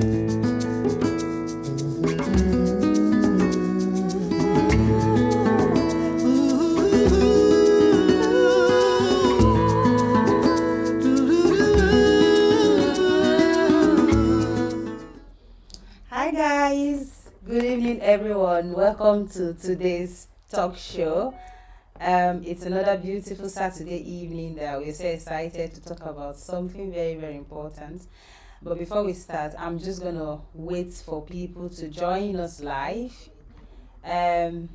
Hi guys, good evening everyone. Welcome to today's talk show. It's another beautiful Saturday evening that we're so excited to talk about something very, very important. But before we start, I'm just gonna wait for people to join us live. Um,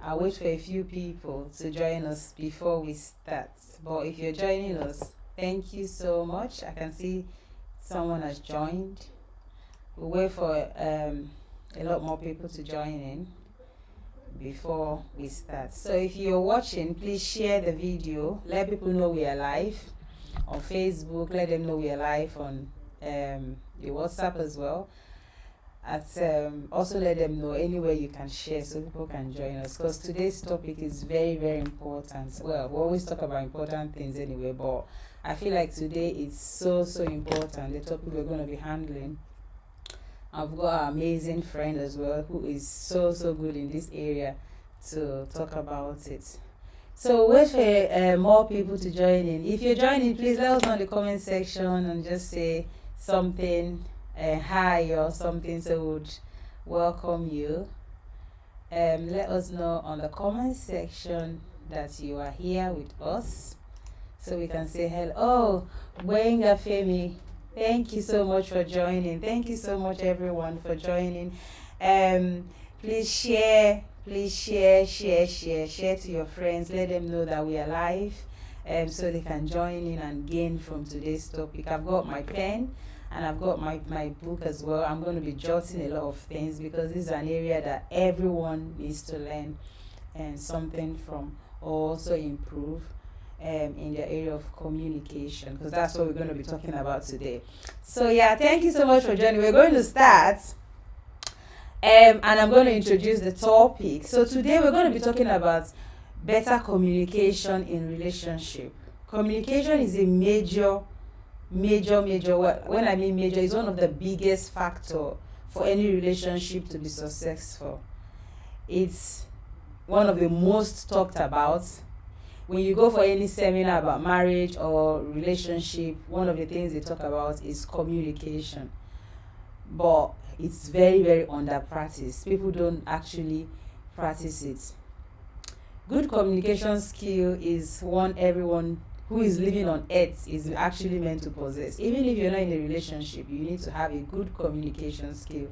I'll wait for a few people to join us before we start. But if you're joining us, thank you so much. I can see someone has joined. We'll wait for a lot more people to join in before we start. So if you're watching, please share the video. Let people know we are live on Facebook. Let them know we are live on the WhatsApp as well. Also let them know anywhere you can share so people can join us, because today's topic is very, very important. Well, we always talk about important things anyway, but I feel like today it's so important, the topic we're going to be handling. I've got an amazing friend as well who is so good in this area to talk about it. So wait for more people to join in. If you're joining, please let us know in the comment section and just say something, hi or something, so we would welcome you. Let us know on the comment section that you are here with us, so we can say hello. Oh, Wenga Femi, thank you so much for joining. Thank you so much everyone for joining. Please share to your friends. Let them know that we are live, so they can join in and gain from today's topic. I've got my pen and I've got my book as well. I'm going to be jotting a lot of things because this is an area that everyone needs to learn and something from, or also improve in the area of communication, because that's what we're going to be talking about today. So yeah, thank you so much for joining. We're going to start, and I'm going to introduce the topic. So today we're going to be talking about better communication in relationship. Communication is a major, when I mean major, is one of the biggest factor for any relationship to be successful. It's one of the most talked about. When you go for any seminar about marriage or relationship, one of the things they talk about is communication. But it's very under practiced. People don't actually practice it. Good communication skill is one everyone who is living on earth is actually meant to possess. Even if you're not in a relationship, you need to have a good communication skill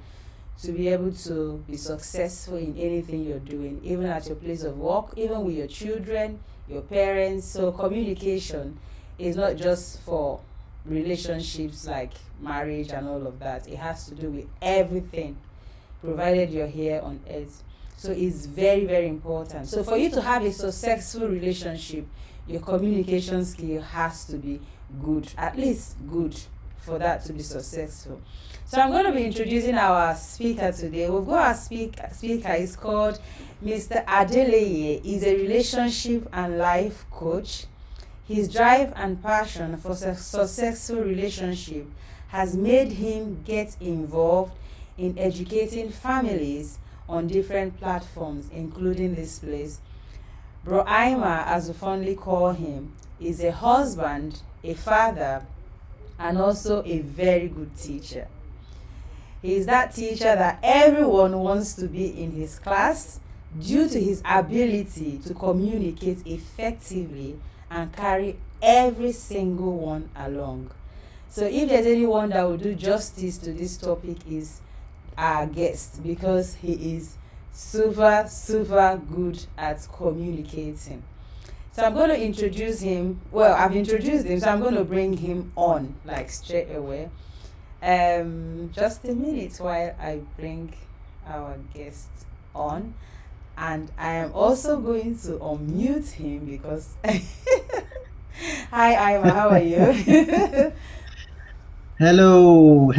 to be able to be successful in anything you're doing, even at your place of work, even with your children, your parents. So communication is not just for relationships like marriage and all of that. It has to do with everything, provided you're here on earth. So it's very important. So for you to have a successful relationship, your communication skill has to be good, at least good, for that to be successful. So I'm going to be introducing our speaker today. We've got our speaker is called Mr. Adeleye. He's a relationship and life coach. His drive and passion for successful relationship has made him get involved in educating families on different platforms, including this place. Bro Aima, as we fondly call him, is a husband, a father, and also a very good teacher. He is that teacher that everyone wants to be in his class due to his ability to communicate effectively and carry every single one along. So if there's anyone that will do justice to this topic, is our guest, because he is super good at communicating. So I'm going to introduce him. Well, I've introduced him, so I'm going to bring him on like straight away. Just a minute while I bring our guest on, and I am also going to unmute him because hi Ima, how are you? Hello.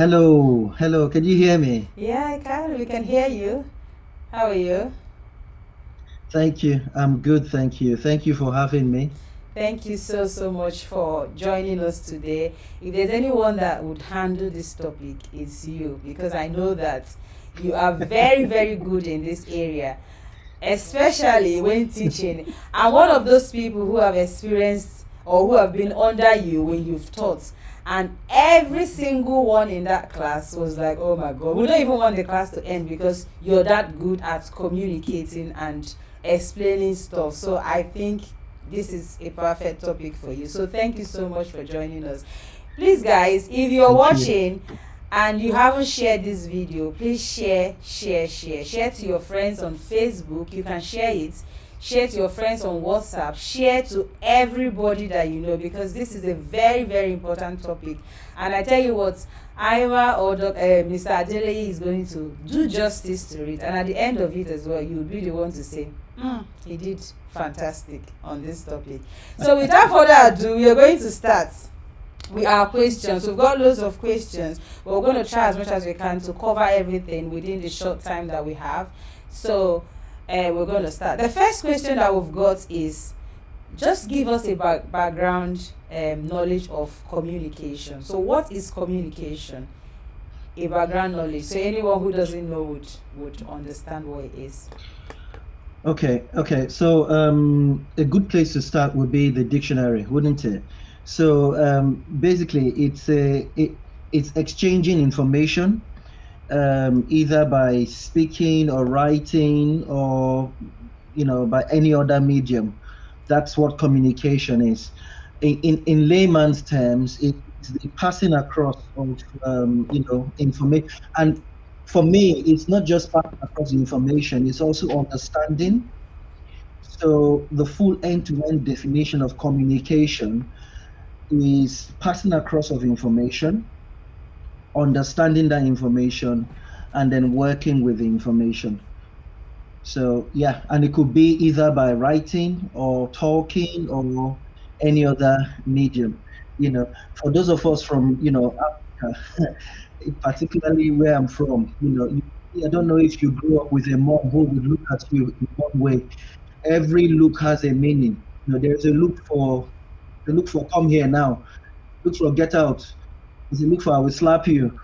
Can you hear me? Yeah, I can. We can hear you. How are you? Thank you. I'm good, thank you. Thank you for having me. Thank you so, so much for joining us today. If there's anyone that would handle this topic, it's you, because I know that you are very, very good in this area, especially when teaching. I'm one of those people who have experienced or who have been under you when you've taught. And every single one in that class was like, oh my God, we don't even want the class to end because you're that good at communicating and explaining stuff. So I think this is a perfect topic for you. So thank you so much for joining us. Please, guys, if you're Thank you. watching and you haven't shared this video, please share to your friends on Facebook. You can share to your friends on WhatsApp, share to everybody that you know, because this is a very, very important topic. And I tell you what, Ira or Mr. Adele is going to do justice to it, and at the end of it as well, you will be the one to say, he did fantastic on this topic. So without further ado, we are going to start with our questions. We've got loads of questions, but we're going to try as much as we can to cover everything within the short time that we have. So we're going to start. The first question that we've got is, just give us a background knowledge of communication. So what is communication? A background knowledge, so anyone who doesn't know would understand what it is. Okay. So a good place to start would be the dictionary, wouldn't it? So basically, it's exchanging information, either by speaking or writing or by any other medium. That's what communication is. In layman's terms, it's the passing across of information. And for me, it's not just passing across information; it's also understanding. So the full end-to-end definition of communication is passing across of information, understanding that information, and then working with the information. So yeah, and it could be either by writing or talking or any other medium. For those of us from Africa, particularly where I'm from, I don't know if you grew up with a mom who would look at you in one way. Every look has a meaning. There's a look for come here now, look for get out. There's a look for I will slap you.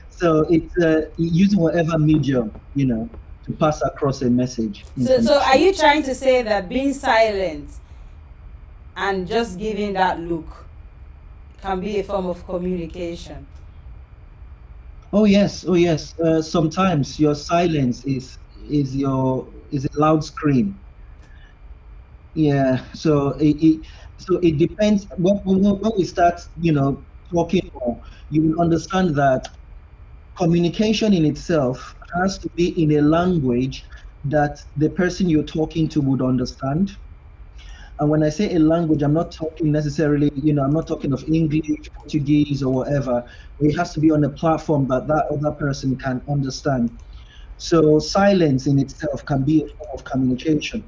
So it's using whatever medium, to pass across a message. So are you trying to say that being silent and just giving that look can be a form of communication? Oh yes. Sometimes your silence is a loud scream. Yeah. So it depends. When we start, talking more, you will understand that communication in itself has to be in a language that the person you're talking to would understand. And when I say a language, I'm not talking necessarily, I'm not talking of English, Portuguese, or whatever. It has to be on a platform that other person can understand. So silence in itself can be a form of communication.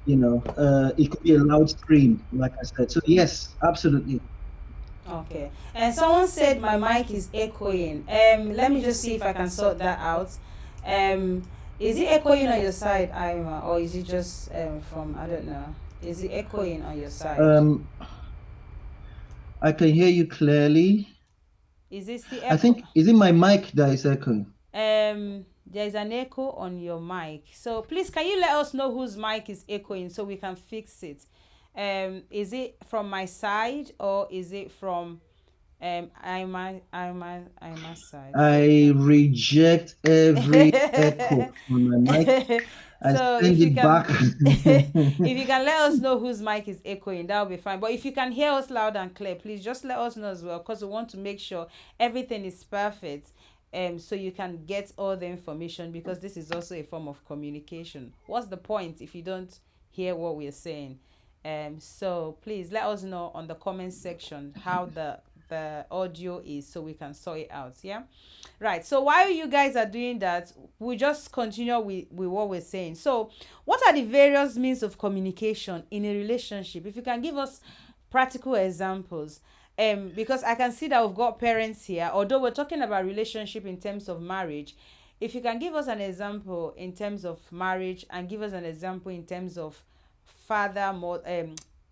It could be a loud scream, like I said. So yes, absolutely. Okay. And someone said my mic is echoing. Let me just see if I can sort that out. Is it echoing on your side, Ima, or is it just from, I don't know. Is it echoing on your side? I can hear you clearly. Is it still I think, is it my mic that is echoing? There's an echo on your mic. So please, can you let us know whose mic is echoing so we can fix it? Is it from my side or is it from Ima's side? I reject every echo on my mic. So send it back. if you can let us know whose mic is echoing, that'll be fine. But if you can hear us loud and clear, please just let us know as well, because we want to make sure everything is perfect. So you can get all the information, because this is also a form of communication. What's the point if you don't hear what we're saying? So please let us know on the comment section how the audio is, so we can sort it out. Yeah, right. So while you guys are doing that, we just continue with what we're saying. So what are the various means of communication in a relationship? If you can give us practical examples. Because I can see that we've got parents here, although we're talking about relationship in terms of marriage. If you can give us an example in terms of marriage and give us an example in terms of father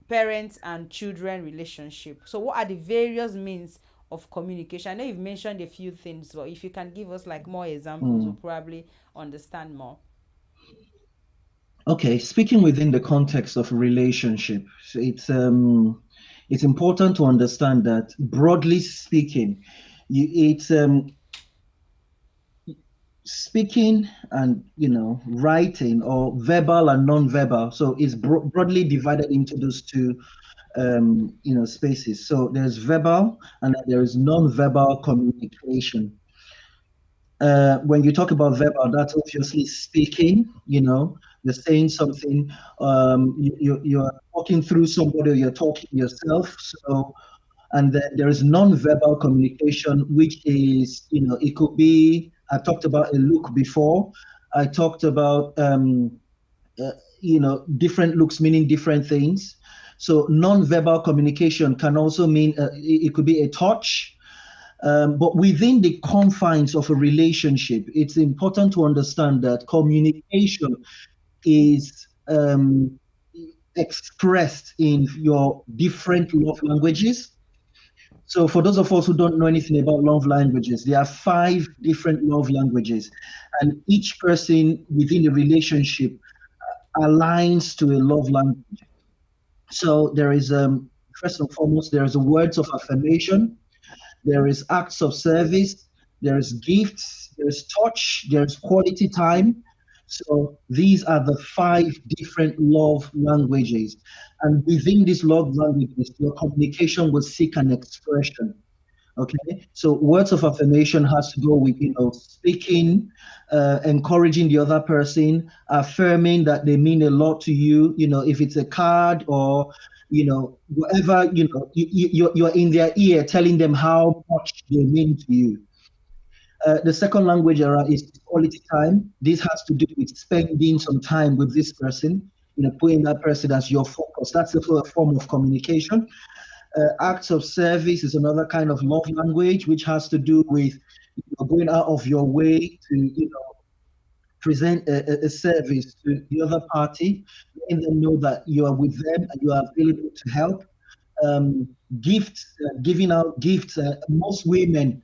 parents and children relationship. So what are the various means of communication? I know you've mentioned a few things, but if you can give us like more examples, we'll Mm. probably understand more. Okay, speaking within the context of a relationship, so it's important to understand that broadly speaking, it's speaking and writing, or verbal and non-verbal. So it's broadly divided into those two spaces. So there's verbal and then there is non-verbal communication. When you talk about verbal, that's obviously speaking. You're saying something. You're talking through somebody, or you're talking yourself. So, and then there is non-verbal communication, which is, it could be. I talked about a look before. I talked about, uh, different looks meaning different things. So non-verbal communication can also mean, it could be a touch. But within the confines of a relationship, it's important to understand that communication is expressed in your different love languages. So, for those of us who don't know anything about love languages, there are five different love languages, and each person within the relationship aligns to a love language. So, there is, first and foremost, there is a words of affirmation. There is acts of service, there's gifts, there's touch, there's quality time. So these are the five different love languages. And within these love languages, your communication will seek an expression. Okay, so words of affirmation has to go with speaking, encouraging the other person, affirming that they mean a lot to you. If it's a card, or whatever, you're in their ear telling them how much they mean to you. The second language area is quality time. This has to do with spending some time with this person. Putting that person as your focus. That's a form of communication. Acts of service is another kind of love language, which has to do with going out of your way to present a service to the other party, letting them know that you are with them and you are available to help. um, Gifts, giving out gifts. Most women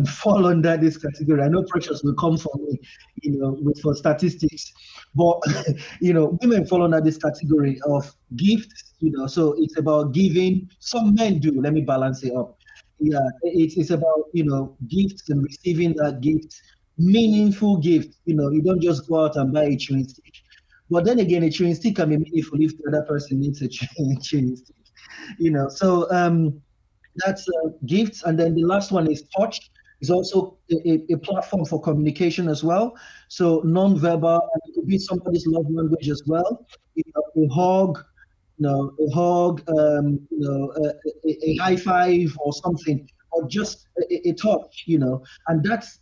fall under this category. I know Precious will come for me, for statistics, but women fall under this category of gifts. So it's about giving. Some men do. Let me balance it up. Yeah, it's about gifts and receiving that gift, meaningful gift. You don't just go out and buy a chewing stick. But then again, a chewing stick can be meaningful if the other person needs a chewing stick. So that's gifts. And then the last one is touch. Is also a platform for communication as well. So non-verbal, and it could be somebody's love language as well. A hug, a hug, a high five or something, or just a touch. And that's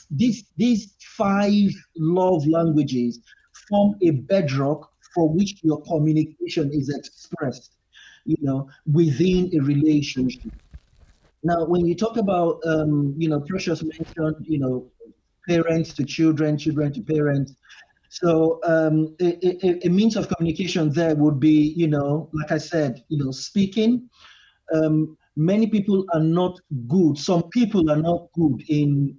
these five love languages form a bedrock for which your communication is expressed, within a relationship. Now, when you talk about, Precious mentioned, parents to children, children to parents. So a means of communication there would be, like I said, speaking. Many people are not good. Some people are not good in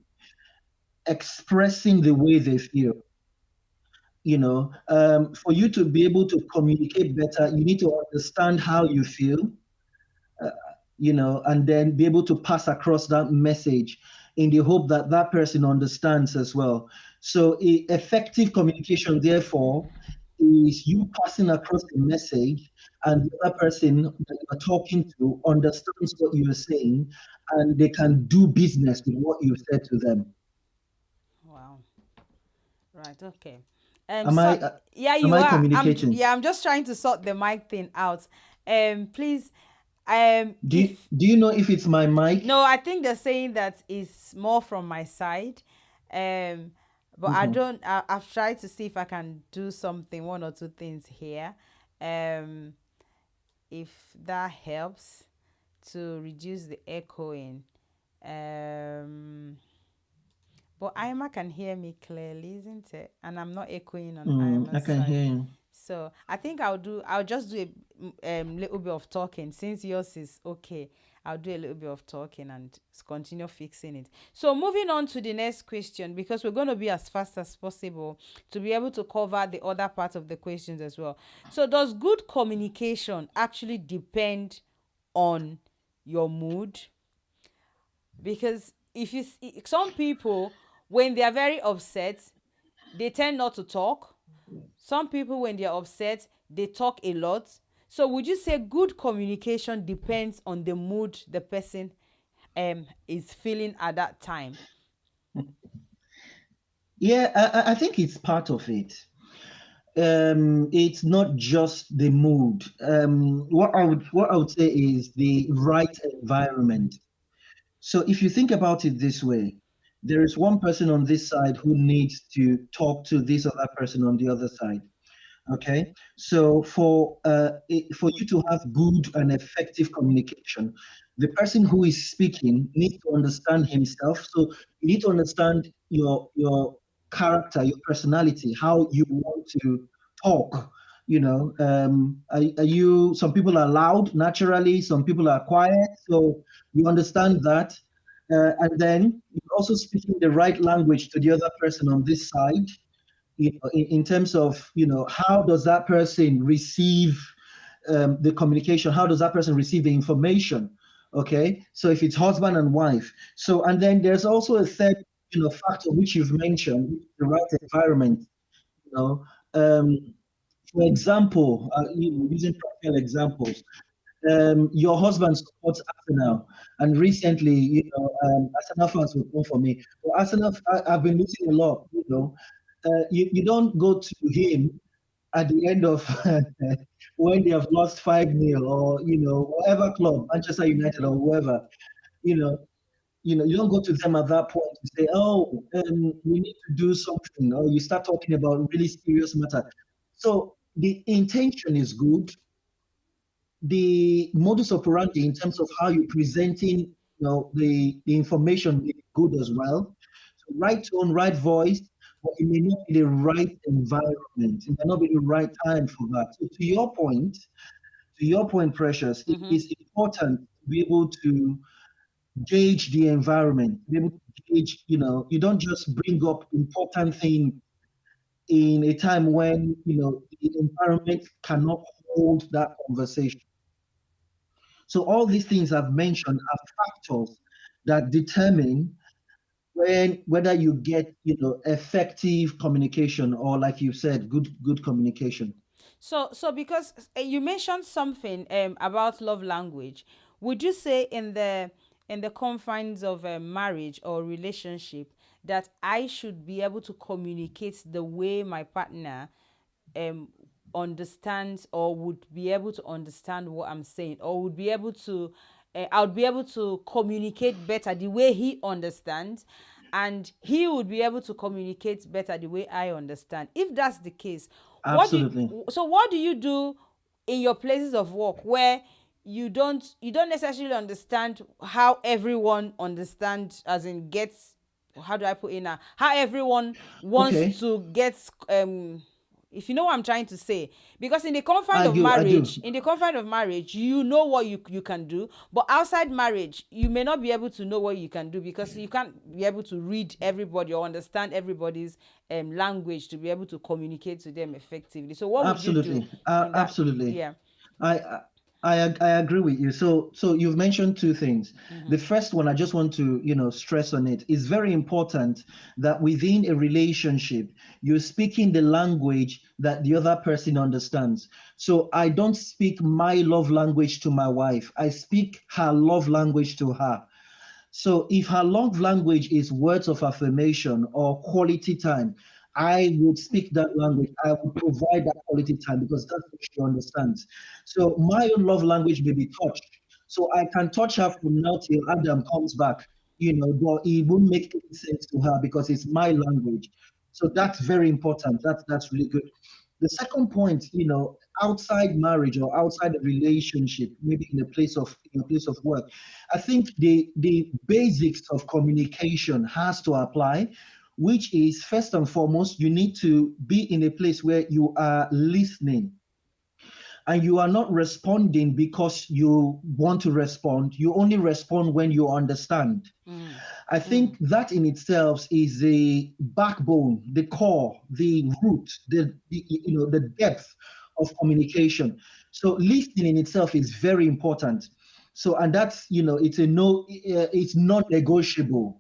expressing the way they feel. For you to be able to communicate better, you need to understand how you feel, uh, and then be able to pass across that message in the hope that that person understands as well. So, effective communication, therefore, is you passing across the message, and the other person that you're talking to understands what you're saying, and they can do business with what you've said to them. Wow. Right. Okay. Am So I yeah, am you I are. communicating? Yeah. I'm just trying to sort the mic thing out. Please. Do you, If do you know if it's my mic? no, I think they're saying that is more from my side. Um, but I Okay. don't. I've tried to see if I can do something, one or two things here. Um, if that helps to reduce the echoing. Um, but Ima can hear me clearly, isn't it? And I'm not echoing on I Ima's can side. hear you. So I think I'll just do a little bit of talking since yours is okay. I'll do a little bit of talking and continue fixing it. So moving on to the next question, because we're going to be as fast as possible to be able to cover the other part of the questions as well. So does good communication actually depend on your mood? Because if you see, some people, when they are very upset, they tend not to talk. Some people, when they're upset, they talk a lot. So would you say good communication depends on the mood the person is feeling at that time? Yeah, I think it's part of it. It's not just the mood. What I would say is the right environment. So if you think about it this way, there is one person on this side who needs to talk to this other person on the other side. Okay, so for you to have good and effective communication, the person who is speaking needs to understand himself. So you need to understand your character, your personality, how you want to talk. Are you? Some people are loud naturally. Some people are quiet. So you understand that, and then you're also speaking the right language to the other person on this side, in terms of, how does that person receive the communication, how does that person receive the information. Okay, so if it's husband and wife, so, and then there's also a third, factor which you've mentioned, which is the right environment. you know um, for example, using practical examples, your husband supports Arsenal, and recently, Arsenal fans will come for me. Well, Arsenal, I've been losing a lot. You don't go to him at the end of when they have lost 5-0, or whatever club, Manchester United or whoever. You know, you don't go to them at that point to say, "Oh, we need to do something," or you start talking about really serious matter. So the intention is good, the modus operandi in terms of how you're presenting, the information is good as well. So right tone, right voice, but it may not be the right environment. It may not be the right time for that. So to your point, Precious, it Mm-hmm. is important to be able to gauge the environment, be able to gauge, you don't just bring up important things in a time when, the environment cannot hold that conversation. So all these things I've mentioned are factors that determine whether you get, effective communication, or, like you said, good communication. So because you mentioned something about love language, would you say in the confines of a marriage or relationship that I should be able to communicate the way my partner um understands, or would be able to understand what I'm saying, or would be able to I would be able to communicate better the way he understands, and he would be able to communicate better the way I understand? If that's the case, Absolutely. what do you do in your places of work where you don't necessarily understand how everyone understands, as in gets, how do I put in now, how everyone wants Okay. to get if you know what I'm trying to say? Because I do. in the confine of marriage, you know what you can do, but outside marriage, you may not be able to know what you can do, because you can't be able to read everybody or understand everybody's language to be able to communicate to them effectively. So what would you do Absolutely. in that? Absolutely. Yeah. I agree with you. So you've mentioned two things. The Mm-hmm. first one, I just want to, stress on it. It's very important that within a relationship, you're speaking the language that the other person understands. So I don't speak my love language to my wife. I speak her love language to her. So if her love language is words of affirmation or quality time, I would speak that language. I would provide that quality time because that's what she understands. So my own love language may be touch. So I can touch her from now till Adam comes back, but it won't make any sense to her because it's my language. So that's very important. That's really good. The second point, outside marriage or outside a relationship, maybe in a place of work, I think the basics of communication has to apply. which is first and foremost, you need to be in a place where you are listening and you are not responding because you want to respond. You only respond when you understand. Mm. I think that in itself is the backbone, the core, the root, the depth of communication. So listening in itself is very important. So and that's it's a no, it's non-negotiable.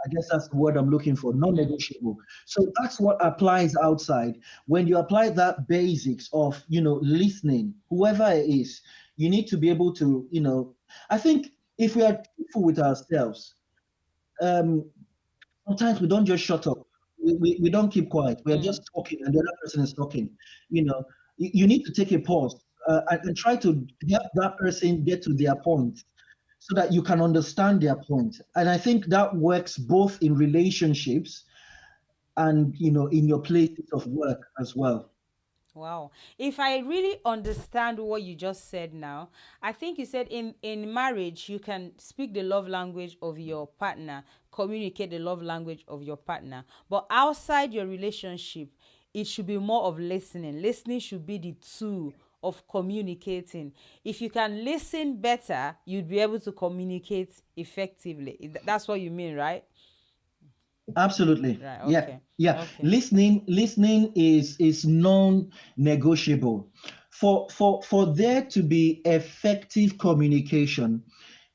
I guess that's the word I'm looking for, non-negotiable. So that's what applies outside. When you apply that basics of listening, whoever it is, you need to be able to I think if we are truthful with ourselves, um, sometimes we don't just shut up. We don't keep quiet. We are just Mm. talking, and the other person is talking. You need to take a pause and try to help that person get to their point, so that you can understand their point. And I think that works both in relationships and in your places of work as well. Wow. If I really understand what you just said now, I think you said in marriage you can speak the love language of your partner, communicate the love language of your partner. But outside your relationship, it should be more of listening. Listening should be the tool of communicating. If you can listen better, you'd be able to communicate effectively. That's what you mean, right? Absolutely. Right. Yeah. Okay. Yeah. Okay. Listening is non-negotiable. For there to be effective communication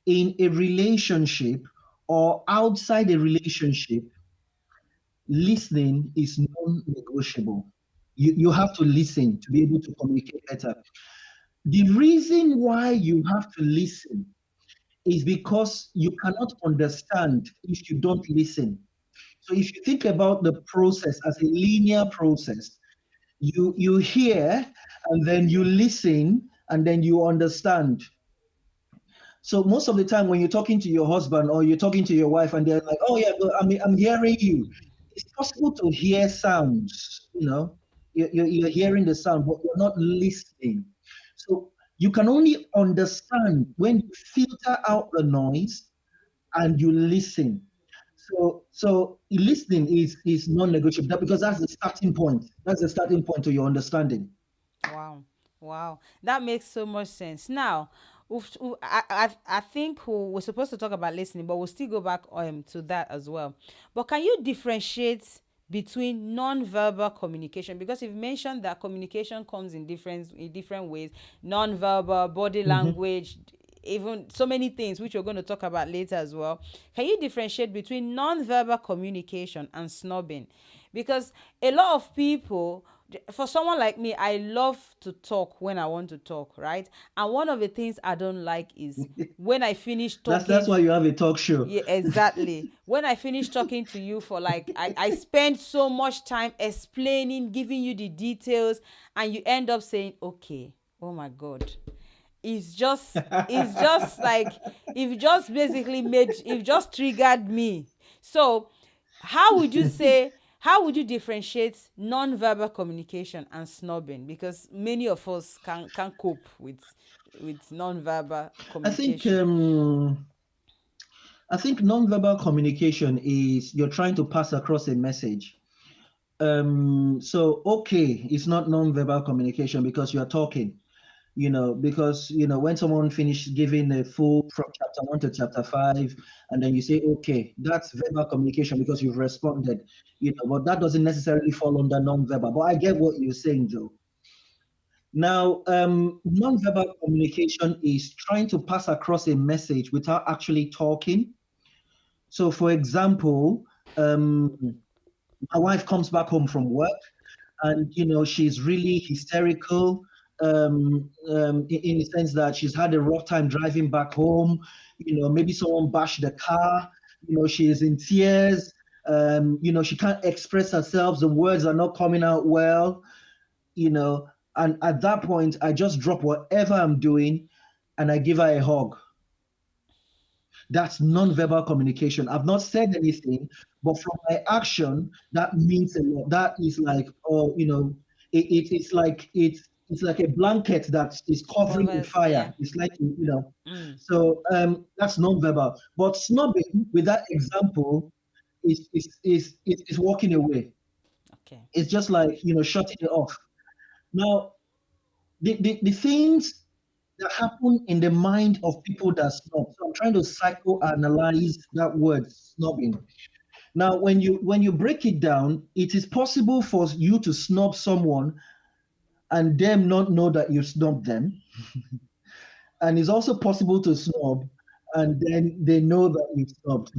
in a relationship or outside a relationship, listening is non-negotiable. You have to listen to be able to communicate better. The reason why you have to listen is because you cannot understand if you don't listen. So if you think about the process as a linear process, you hear and then you listen and then you understand. So most of the time when you're talking to your husband or you're talking to your wife and they're like, "Oh yeah, but I'm hearing you." It's possible to hear sounds, you're hearing the sound, but you're not listening. So you can only understand when you filter out the noise and you listen. So listening is non-negotiable because that's the starting point. That's the starting point to your understanding. Wow. Wow. That makes so much sense. Now, I think we're supposed to talk about listening, but we'll still go back to that as well. But can you differentiate between non-verbal communication? Because you've mentioned that communication comes in different ways, non-verbal, body Mhm. language, even so many things which we're going to talk about later as well. Can you differentiate between non-verbal communication and snubbing? Because a lot of people, for someone like me, I love to talk when I want to talk, right? And one of the things I don't like is when I finish That's talking. why you have a talk show. Yeah, exactly. When I finish talking to you for like, I spend so much time explaining, giving you the details, and you end up saying, okay, oh my God. It's just like, you've just basically you've just triggered me. So how would you differentiate non-verbal communication and snubbing? Because many of us can cope with non-verbal I think communication. um, I think nonverbal communication is you're trying to pass across a message. So okay, it's not nonverbal communication because you're talking. Because when someone finishes giving a full from chapter 1 to chapter 5, and then you say, okay, that's verbal communication because you've responded, but that doesn't necessarily fall under non-verbal. But I get what you're saying, though. Now, non-verbal communication is trying to pass across a message without actually talking. So, for example, um, my wife comes back home from work and she's really hysterical, in the sense that she's had a rough time driving back home. Maybe someone bashed the car. She is in tears. She can't express herself, the words are not coming out well. And at that point I just drop whatever I'm doing and I give her a hug. That's non-verbal communication. I've not said anything, but from my action, that means a lot. That is like, oh, it's like a blanket that is covering the Covers, yeah. fire. It's like, Mm. so that's non-verbal. But snubbing, with that example, is walking away. Okay. It's just like, shutting it off. Now, the things that happen in the mind of people that snob. So I'm trying to psychoanalyze that word snobbing. Now, when you break it down, it is possible for you to snob someone and them not know that you snobbed them. And it's also possible to snob and then they know that you snobbed.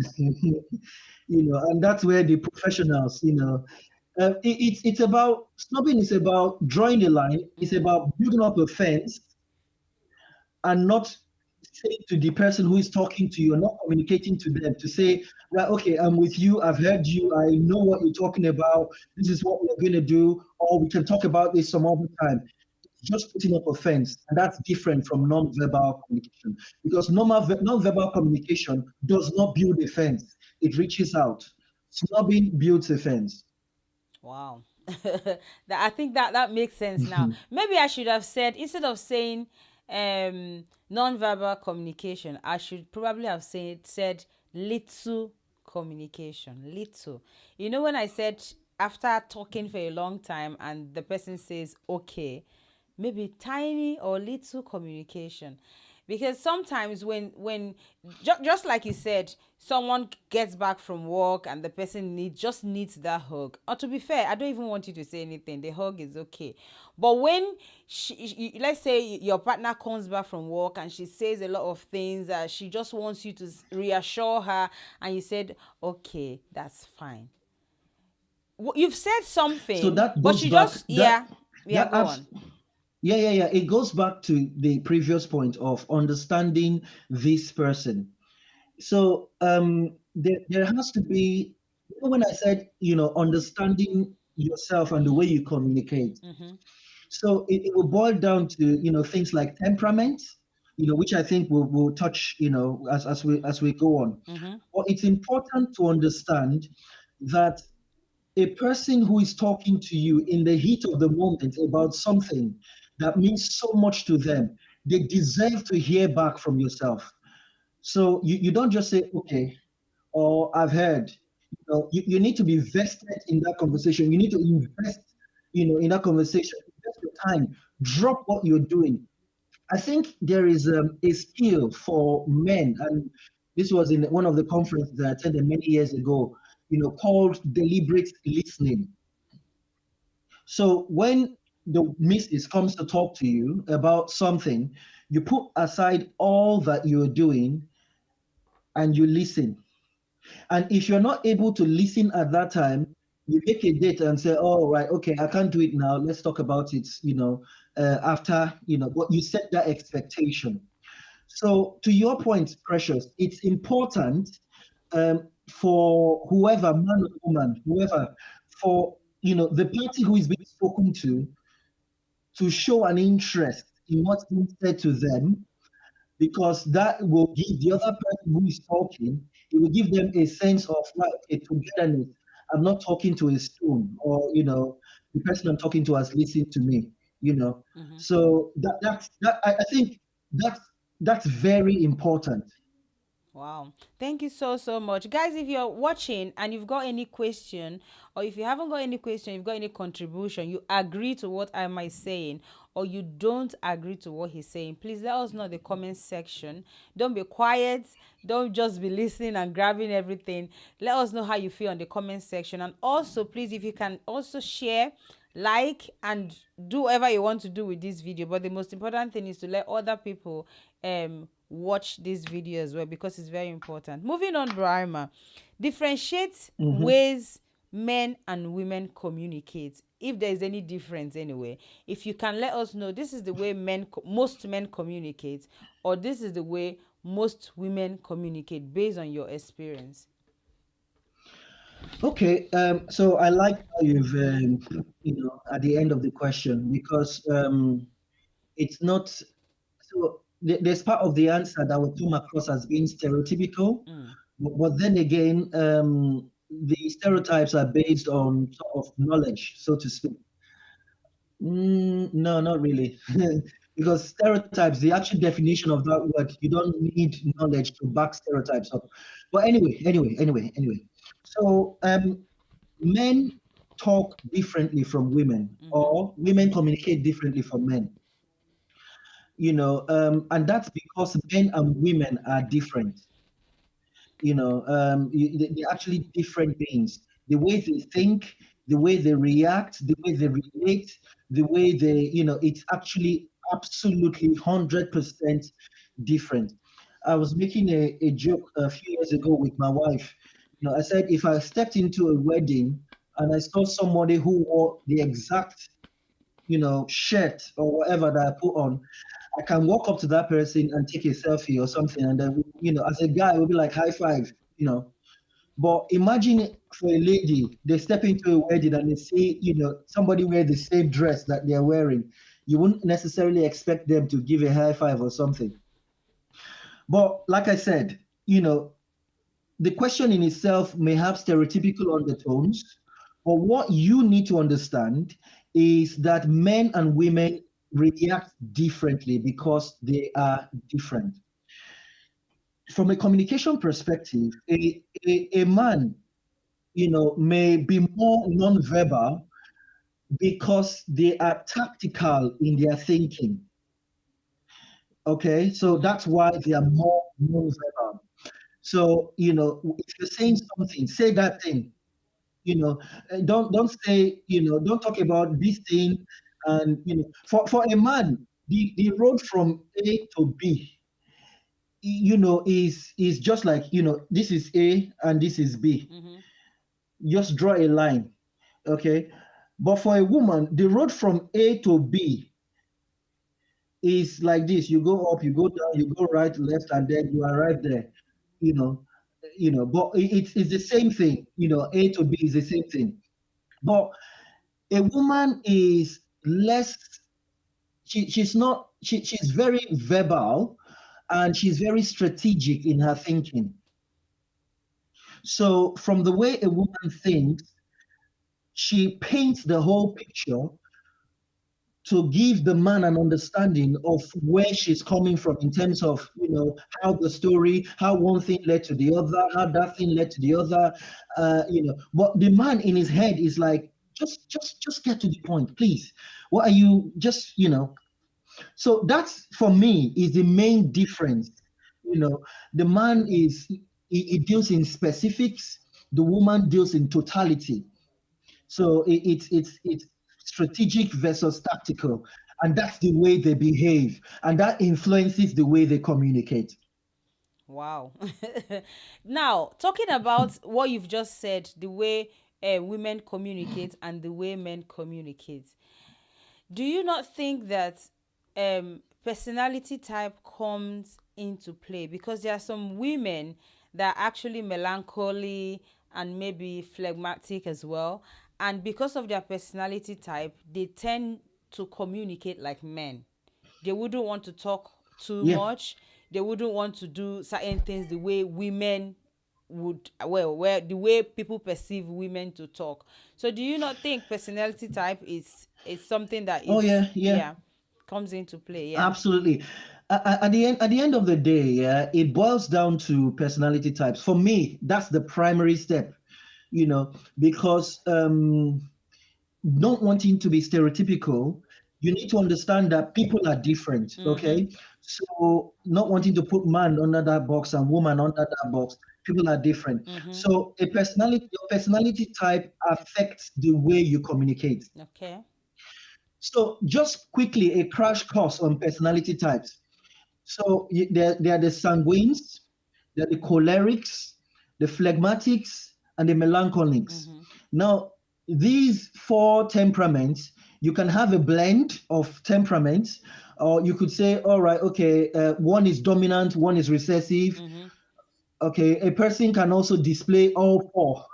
And that's where the professionals, it's about snobbing is about drawing a line, it's Mm. about building up a fence and not say to the person who is talking to you, not communicating to them to say, right, okay, I'm with you, I've heard you, I know what you're talking about, this is what we're going to do, or we can talk about this some other time. Just putting up a fence, and that's different from non-verbal communication because non-verbal communication does not build a fence, it reaches out. Snubbing builds a fence. Wow. I think that makes sense now. Maybe I should have said, instead of saying non-verbal communication, I should probably have said little communication. Little. When I said after talking for a long time and the person says okay, maybe tiny or little communication, because sometimes when just like you said, someone gets back from work and the person just needs that hug, or to be fair, I don't even want you to say anything, the hug is okay. But when let's say your partner comes back from work and she says a lot of things that she just wants you to reassure her, and you said okay, that's fine. You've said So something, that but goes she back just, that yeah, yeah, that go abs- on. yeah, yeah, yeah, it goes back to the previous point of understanding this person. So there has to be, when I said, understanding yourself and the way you communicate. Mm-hmm. So it will boil down to, things like temperament, which I think we'll touch, as we go on. Mm-hmm. But it's important to understand that a person who is talking to you in the heat of the moment about something that means so much to them, they deserve to hear back from yourself. So you don't just say, okay, or I've heard. You need to be vested in that conversation. You need to invest, in that conversation. Invest your time. Drop what you're doing. I think there is a skill for men, and this was in one of the conferences that I attended many years ago, called deliberate listening. So when the missus comes to talk to you about something, you put aside all that you're doing and you listen. And if you're not able to listen at that time, you make a date and say, "Oh, right, okay, I can't do it now. Let's talk about it, after, but you set that expectation." So, to your point, Precious, it's important for whoever, man or woman, whoever, for the party who is being spoken to show an interest in what's being said to them, because that will give the other person who is talking, it will give them a sense of, right, okay, togetherness. I'm not talking to a stone, or the person I'm talking to has listened to me. You know, Mm-hmm. so I think that's that's very important. Wow. Thank you so, so much. Guys, if you're watching and you've got any question, or if you haven't got any question, you've got any contribution, you agree to what am I saying, or you don't agree to what he's saying, please let us know in the comment section. Don't be quiet. Don't just be listening and grabbing everything. Let us know how you feel in the comment section. And also, please, if you can also share, like, and do whatever you want to do with this video, but the most important thing is to let other people watch this video as well, because it's very important. Moving on, Brahma, differentiate Mhm. ways men and women communicate, if there is any difference anyway. If you can let us know, this is the way most men communicate, or this is the way most women communicate, based on your experience. Okay, so I like how you've, at the end of the question, because it's not, so there's part of the answer that will come across as being stereotypical, Mm. but then again, the stereotypes are based on sort of knowledge, so to speak. No, not really. Because stereotypes, the actual definition of that word, you don't need knowledge to back stereotypes up. But anyway. So men talk differently from women, Mm-hmm. or women communicate differently from men. And that's because men and women are different. They're actually different beings. The way they think, the way they react, the way they relate, the way it's actually absolutely 100% different. I was making a joke a few years ago with my wife. I said if I stepped into a wedding and I saw somebody who wore the exact shirt or whatever that I put on, I can walk up to that person and take a selfie or something, and then as a guy, we'll be like high five. But imagine for a lady, they step into a wedding and they see somebody wear the same dress that they're wearing. You wouldn't necessarily expect them to give a high five or something. But like I said, the question in itself may have stereotypical undertones, but what you need to understand is that men and women react differently because they are different. From a communication perspective, a man, may be more non-verbal because they are tactical in their thinking. Okay, so Mm-hmm. that's why they are more non-verbal. So, if you're saying something, say that thing. Don't say, don't talk about this thing. And for a man, the road from A to B, is just like, this is A and this is B. Mm-hmm. Just draw a line. Okay. But for a woman, the road from A to B is like this. You go up, you go down, you go right, left, and then you arrive there. You know, but it's the same thing. A to B is the same thing. But a woman is less, she's very verbal, and she's very strategic in her thinking. So from the way a woman thinks, she paints the whole picture to give the man an understanding of where she's coming from, in terms of how one thing led to the other, how that thing led to the other. But the man in his head is like, just get to the point, please. What are you just So that's, for me, is the main difference. The man he deals in specifics, the woman deals in totality. So it's strategic versus tactical, and that's the way they behave, and that influences the way they communicate. Wow. Now, talking about what you've just said, the way women communicate and the way men communicate, do you not think that personality type comes into play? Because there are some women that are actually melancholy and maybe phlegmatic as well. And because of their personality type, they tend to communicate like men. They wouldn't want to talk too Yeah. much. They wouldn't want to do certain things the way women would, well, where the way people perceive women to talk. So do you not think personality type is something that Oh is, yeah, yeah. yeah, comes into play? Yeah. Absolutely. At the end of the day, yeah, it boils down to personality types. For me, that's the primary step. Because not wanting to be stereotypical, you need to understand that people are different. Mm-hmm. Okay, so not wanting to put man under that box and woman under that box, people are different. Mm-hmm. So your personality type affects the way you communicate. Okay. So just quickly, a crash course on personality types. So there are the sanguines, there are the cholerics, the phlegmatics, and the melancholics. Mm-hmm. Now, these four temperaments, you can have a blend of temperaments, or you could say, all right, okay, one is dominant, one is recessive. Mm-hmm. Okay, a person can also display all four.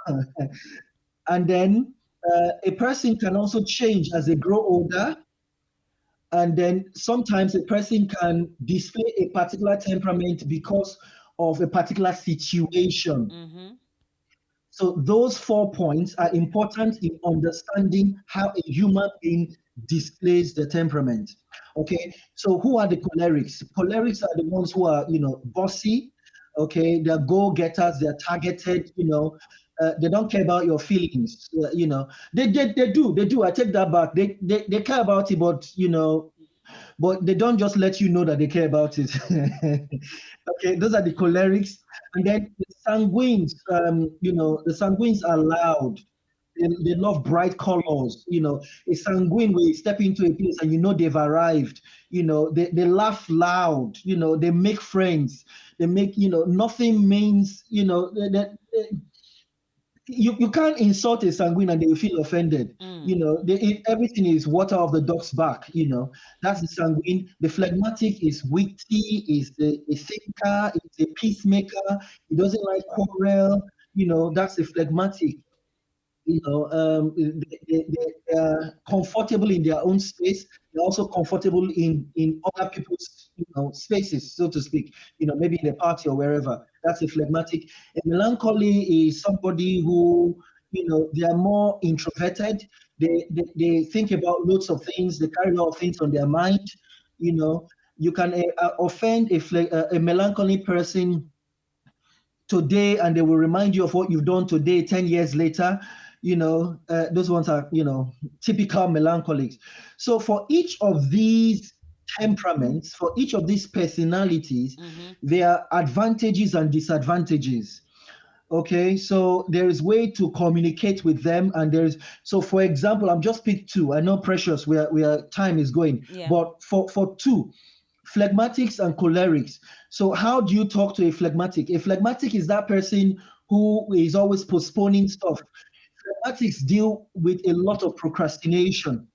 And then a person can also change as they grow older, and then sometimes a person can display a particular temperament because of a particular situation. Mm-hmm. So those 4 points are important in understanding how a human being displays the temperament. Okay, so who are the cholerics? Cholerics are the ones who are, bossy. Okay, they're goal getters. They're targeted. They don't care about your feelings. They do. I take that back. They care about it, but but they don't just let you know that they care about it. Okay, those are the cholerics. And then the sanguines, the sanguines are loud. They love bright colors. A sanguine will step into a place and they've arrived. They laugh loud. They make friends. They make, nothing means, you can't insult a sanguine and they will feel offended. Everything is water off the duck's back. That's the sanguine. The phlegmatic is witty, is a thinker, is a peacemaker. He doesn't like quarrel. That's the phlegmatic. They are comfortable in their own space. They're also comfortable in other people's spaces, so to speak. Maybe in a party or wherever. That's a phlegmatic. A melancholy is somebody who they are more introverted. They think about loads of things. They carry a lot of things on their mind. You can offend a melancholy person today and they will remind you of what you've done today 10 years later. Those ones are typical melancholics. So for each of these temperaments, for each of these personalities, there are advantages and disadvantages. Okay, so there is way to communicate with them, and so for example, I'm just pick two. I know precious where time is going, Yeah. but for two, phlegmatics and cholerics. So how do you talk to a phlegmatic? A phlegmatic is that person who is always postponing stuff. Phlegmatics deal with a lot of procrastination.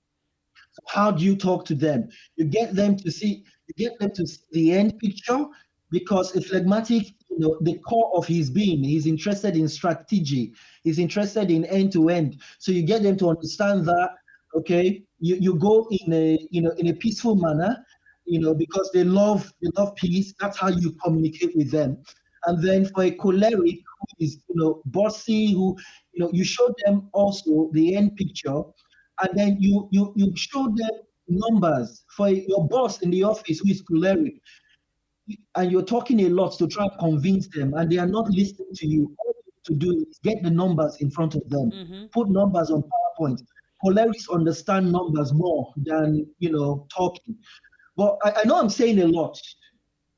How do you talk to them? You get them to see the end picture, because a phlegmatic, the core of his being, he's interested in strategy, he's interested in end to end. So you get them to understand that, okay, you go in a peaceful manner, because they love peace. That's how you communicate with them. And then for a choleric who is, bossy, who, you show them also the end picture, and then you show them numbers for your boss in the office who is choleric, and you're talking a lot to try and convince them, and they are not listening to you. All you need to do is get the numbers in front of them, put numbers on PowerPoint. Cholerics understand numbers more than talking. But I know I'm saying a lot.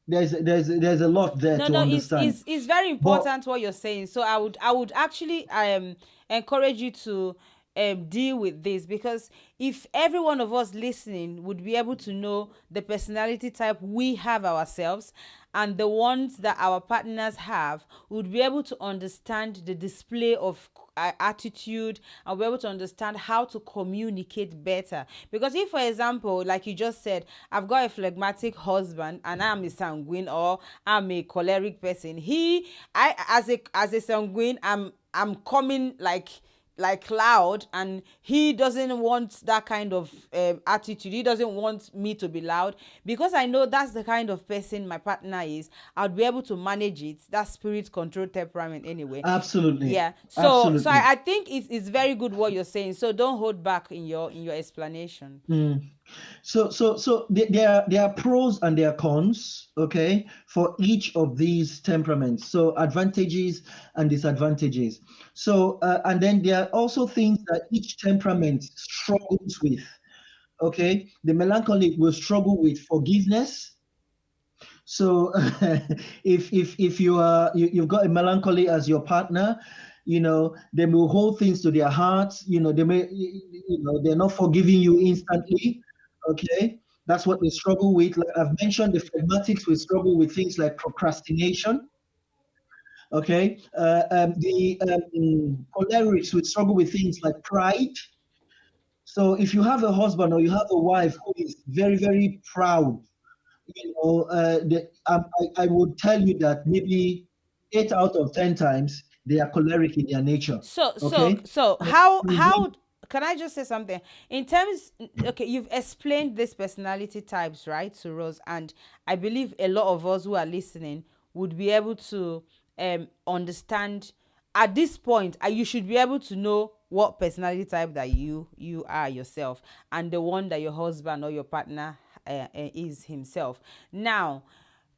There's a lot there No, to no, understand. it's very But important what you're saying. So I would actually encourage you to deal with this, because if every one of us listening would be able to know the personality type we have ourselves and the ones that our partners have, we would be able to understand the display of attitude, and be able to understand how to communicate better. Because if, for example, like you just said, I've got a phlegmatic husband and I'm a sanguine, or I'm a choleric person, I as a sanguine, I'm coming like loud, and he doesn't want that kind of attitude. He doesn't want me to be loud, because I know that's the kind of person my partner is. I'll be able to manage it. That spirit control temperament anyway. absolutely, Yeah, so absolutely. I think it's very good what you're saying, so don't hold back in your explanation. So there are pros and there are cons, okay, for each of these temperaments. So advantages and disadvantages. So and then there are also things that each temperament struggles with. Okay, the melancholic will struggle with forgiveness. So if you've got a melancholy as your partner, they will hold things to their hearts. They're not forgiving you instantly. Okay, that's what they struggle with. Like I've mentioned, the phlegmatics will struggle with things like procrastination. Okay, the cholerics will struggle with things like pride. So if you have a husband or you have a wife who is very, very proud, I would tell you that maybe 8 out of 10 times they are choleric in their nature. So so Okay. so And how can I just say something in terms? Okay, you've explained these personality types, right, to Rose, and I believe a lot of us who are listening would be able to understand at this point. You should be able to know what personality type that you are yourself, and the one that your husband or your partner is himself. Now,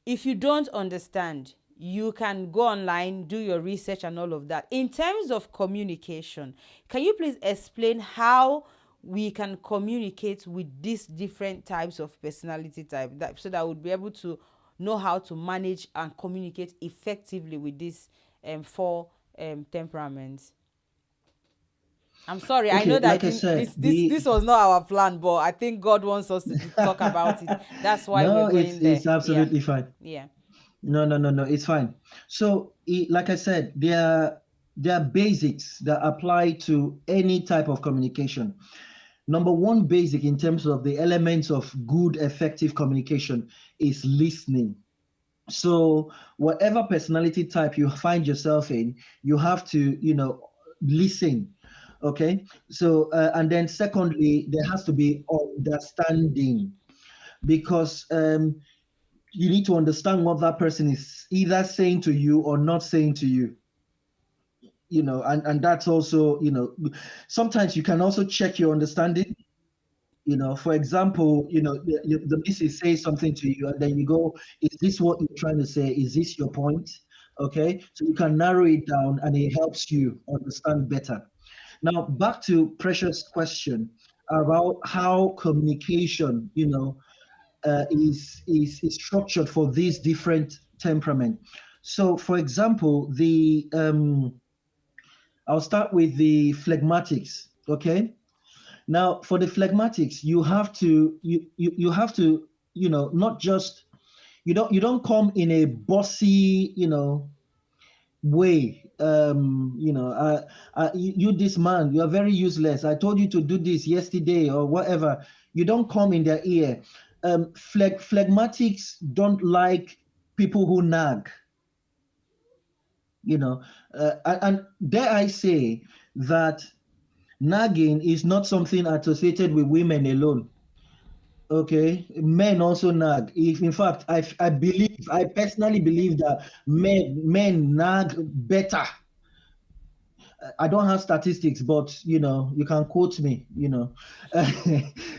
if you don't understand, you can go online, do your research and all of that. In terms of communication, can you please explain how we can communicate with these different types of personality type, that so that we'll be able to know how to manage and communicate effectively with these four temperaments? I'm sorry. I know Okay, that I like I didn't. said, the This was not our plan, but I think God wants us to talk about it. That's why we're no, going it's there. Yeah, absolutely fine. yeah. No, no, no, no, it's fine. So, like I said, there are basics that apply to any type of communication. Number one basic in terms of the elements of good, effective communication is listening. So, whatever personality type you find yourself in, you have to, listen. Okay. So, and then secondly, there has to be understanding because you need to understand what that person is either saying to you or not saying to you. And that's also, sometimes you can also check your understanding. For example, the missus says something to you, and then you go, "Is this what you're trying to say? Is this your point?" Okay, so you can narrow it down, and it helps you understand better. Now, back to Precious' question about how communication, is structured for these different temperament. So, for example, the I'll start with the phlegmatics. Okay. Now, for the phlegmatics, you have to not just you don't come in a bossy way. You this man, you are very useless. I told you to do this yesterday or whatever. You don't come in their ear. Phlegmatics don't like people who nag. And dare I say that nagging is not something associated with women alone. Okay, men also nag. If in fact, I personally believe that men nag better. I don't have statistics, but you can quote me.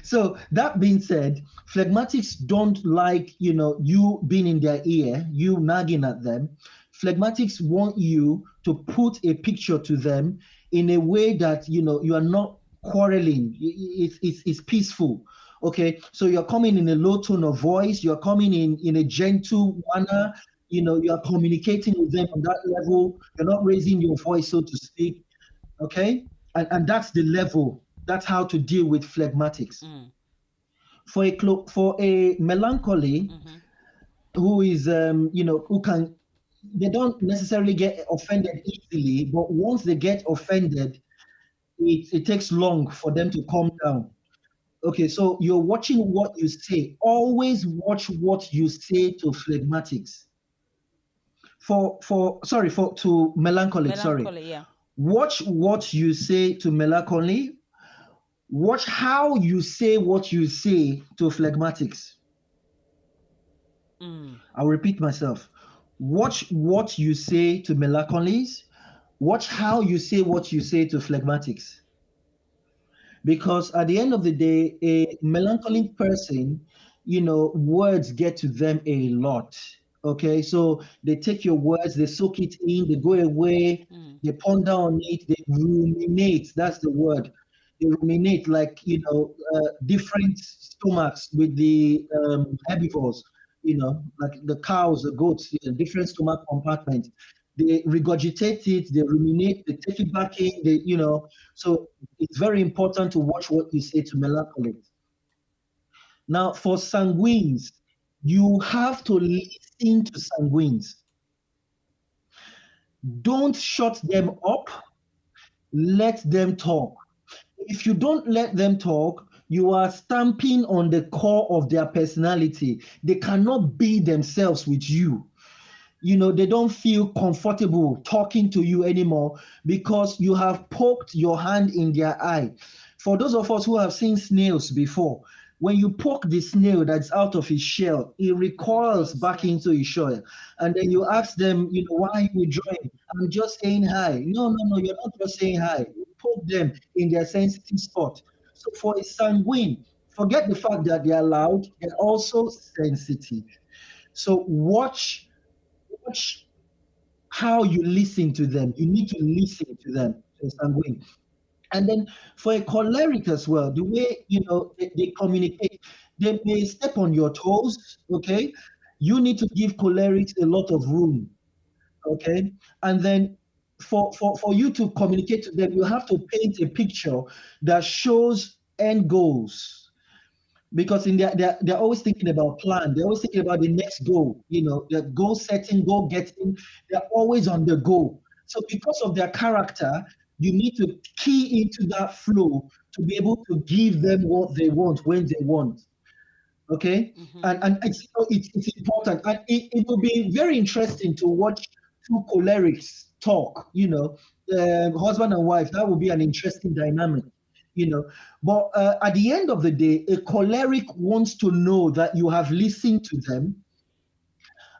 So that being said, phlegmatics don't like you being in their ear, you nagging at them. Phlegmatics want you to put a picture to them in a way that you are not quarreling. It's peaceful. Okay, so you're coming in a low tone of voice, you're coming in a gentle manner, you are communicating with them on that level, you're not raising your voice, so to speak. Okay, and that's the level, that's how to deal with phlegmatics. Mm, For a melancholy, mm-hmm. who is who can, they don't necessarily get offended easily, but once they get offended, it takes long for them to calm down. Okay, so you're watching what you say. Always watch what you say to phlegmatics. For sorry, for to melancholic, sorry. Melancholy. Yeah. Watch what you say to melancholy. Watch how you say what you say to phlegmatics. Mm, I'll repeat myself. Watch what you say to melancholies. Watch how you say what you say to phlegmatics. Because at the end of the day, a melancholic person, words get to them a lot. Okay, so they take your words, they soak it in, they go away, mm, they ponder on it, they ruminate. That's the word. They ruminate like different stomachs with the herbivores. Like the cows, the goats, different stomach compartments. They regurgitate it, they ruminate, they take it back in. So it's very important to watch what you say to melancholics. Now, for sanguines, you have to listen to sanguines. Don't shut them up. Let them talk. If you don't let them talk, you are stamping on the core of their personality. They cannot be themselves with you. They don't feel comfortable talking to you anymore because you have poked your hand in their eye. For those of us who have seen snails before, when you poke the snail that's out of his shell, it recoils recoils. back Yeah. into his shell. And then you ask them, why are you withdrawing? I'm just saying hi. No, no, no, you're not just saying hi. You poke them in their sensitive spot. So for a sanguine, forget the fact that they are loud, they're also sensitive. So watch how you listen to them. You need to listen to them. So sanguine. And then for a choleric as well, the way they communicate, they may step on your toes. Okay, you need to give cholerics a lot of room. Okay, and then for you to communicate to them, you have to paint a picture that shows end goals, because in they're always thinking about plan. They're always thinking about the next goal. Their goal setting, goal getting. They're always on the go. So because of their character, you need to key into that flow to be able to give them what they want when they want. Okay, Mm-hmm. and it's important, and it will be very interesting to watch two cholerics talk. Husband and wife. That will be an interesting dynamic. But at the end of the day, a choleric wants to know that you have listened to them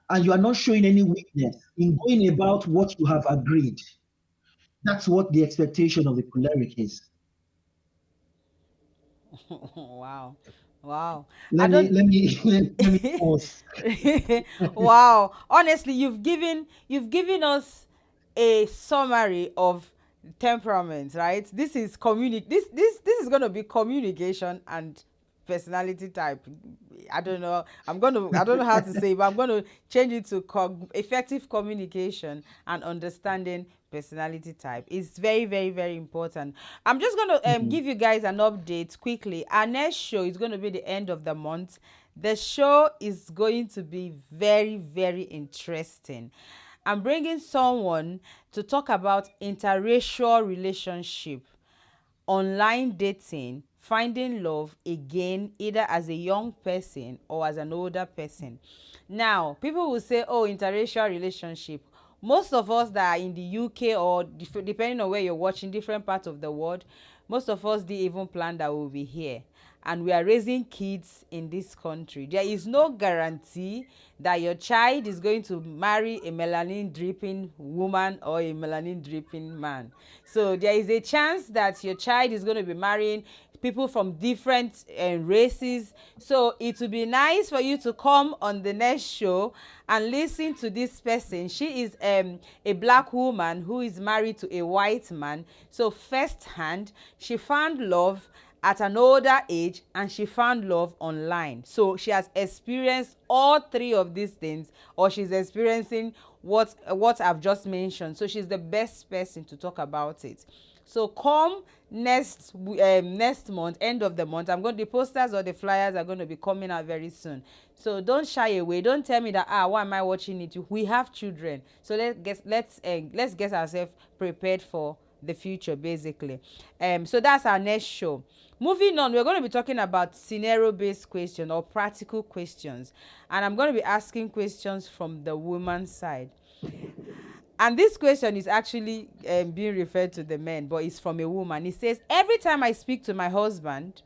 and you are not showing any weakness in going about what you have agreed. That's what the expectation of the choleric is. Wow. Wow. I Let me don't let me let me pause. wow. Honestly, you've given us a summary of temperament, right? This is going to be communication and personality type. I don't know how to say it, but I'm going to change it to effective communication and understanding personality type. It's very, very, very important. I'm just going to Mhm. give you guys an update quickly. Our next show is going to be the end of the month. The show is going to be very, very interesting. I'm bringing someone to talk about interracial relationship, online dating, finding love again, either as a young person or as an older person. Now, people will say, oh, interracial relationship. Most of us that are in the UK, or depending on where you're watching, different parts of the world, most of us didn't even plan that we'll be here. And we are raising kids in this country. There is no guarantee that your child is going to marry a melanin dripping woman or a melanin dripping man. So there is a chance that your child is going to be marrying people from different races. So it would be nice for you to come on the next show and listen to this person. She is a black woman who is married to a white man. So firsthand, she found love at an older age and she found love online. So she has experienced all three of these things, or she's experiencing what I've just mentioned. So she's the best person to talk about it. So come next month, end of the month. The posters or the flyers are going to be coming out very soon. So don't shy away. Don't tell me that why am I watching it? We have children, so let's get ourselves prepared for the future, basically. So that's our next show. Moving on, we're going to be talking about scenario based questions or practical questions, and I'm going to be asking questions from the woman's side. And this question is actually being referred to the men, but it's from a woman. It says, every time I speak to my husband,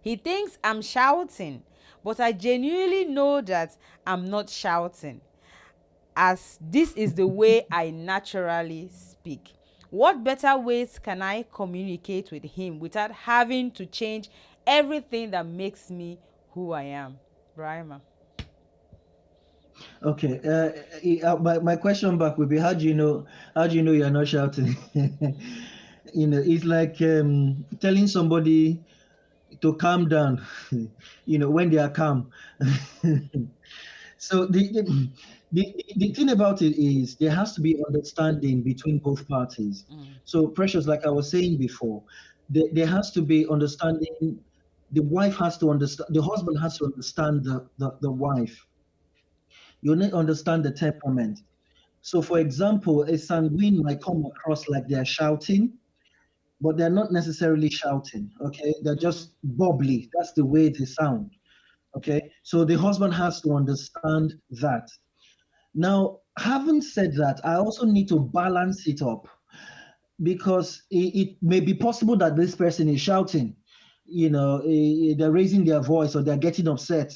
he thinks I'm shouting, but I genuinely know that I'm not shouting, as this is the way I naturally speak. What better ways can I communicate with him without having to change everything that makes me who I am? Brahma. Okay. My question back would be, how do you know you're not shouting? It's like telling somebody to calm down, when they are calm. So the thing about it is there has to be understanding between both parties. Mm, So Precious, like I was saying before, there has to be understanding. The wife has to understand, the husband has to understand the wife. You need to understand the temperament. So, for example, a sanguine might come across like they're shouting, but they're not necessarily shouting. Okay, they're mm-hmm, just bubbly. That's the way they sound. Okay, so the husband has to understand that. Now, having said that, I also need to balance it up, because it may be possible that this person is shouting, they're raising their voice or they're getting upset.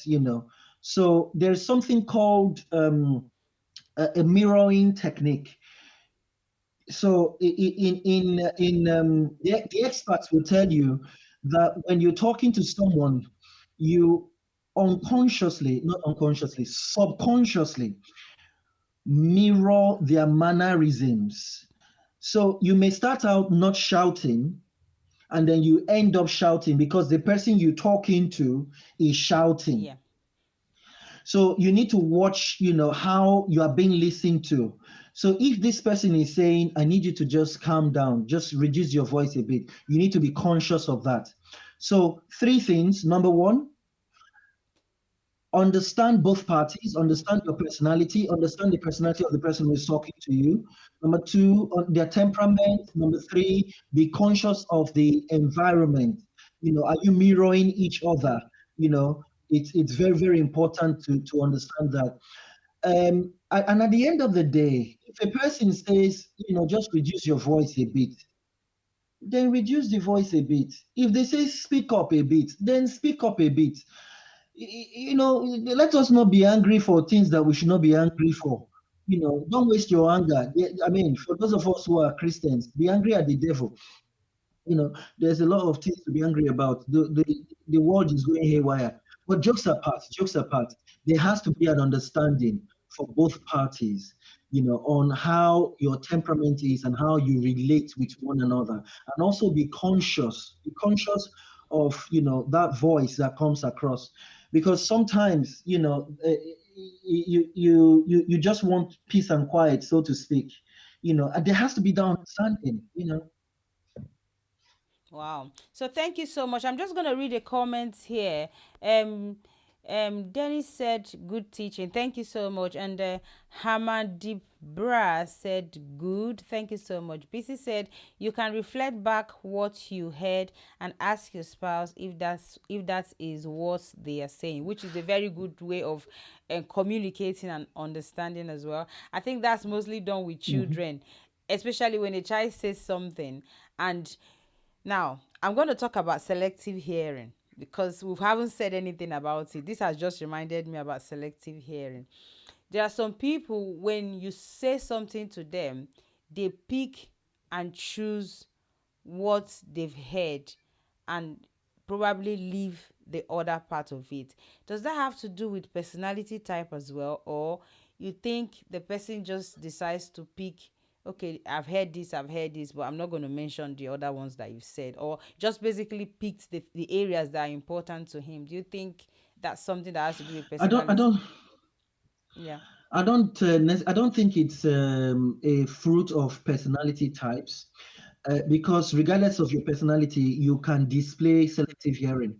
So there's something called a mirroring technique. So the experts will tell you that when you're talking to someone, you unconsciously, not unconsciously, subconsciously, mirror their mannerisms. So you may start out not shouting, and then you end up shouting because the person you're talking to is shouting. Yeah. So you need to watch, how you are being listened to. So if this person is saying, I need you to just calm down, just reduce your voice a bit, you need to be conscious of that. So three things. Number one, understand both parties, understand your personality, understand the personality of the person who is talking to you. Number two, their temperament. Number three, be conscious of the environment. Are you mirroring each other? It's very, very important to understand that. And at the end of the day, if a person says, just reduce your voice a bit, then reduce the voice a bit. If they say speak up a bit, then speak up a bit. Let us not be angry for things that we should not be angry for. Don't waste your anger. I mean, for those of us who are Christians, be angry at the devil. There's a lot of things to be angry about. The world is going haywire. But jokes apart, there has to be an understanding for both parties, on how your temperament is and how you relate with one another. And also be conscious of, that voice that comes across. Because sometimes, you just want peace and quiet, so to speak. And there has to be that understanding. Wow. So thank you so much. I'm just going to read a comment here. Dennis said, good teaching. Thank you so much. And Hamadip Bra said, good. Thank you so much. BC said, you can reflect back what you heard and ask your spouse if that is what they are saying, which is a very good way of communicating and understanding as well. I think that's mostly done with Mhm. children, especially when a child says something. And now, I'm going to talk about selective hearing because we haven't said anything about it. This has just reminded me about selective hearing. There are some people, when you say something to them, they pick and choose what they've heard and probably leave the other part of it. Does that have to do with personality type as well, or you think the person just decides to pick, okay, I've heard this, but I'm not going to mention the other ones that you've said, or just basically picked the areas that are important to him? Do you think that's something that has to do with I don't, I personality? don't, Yeah. I don't think it's a fruit of personality types, because regardless of your personality, you can display selective hearing.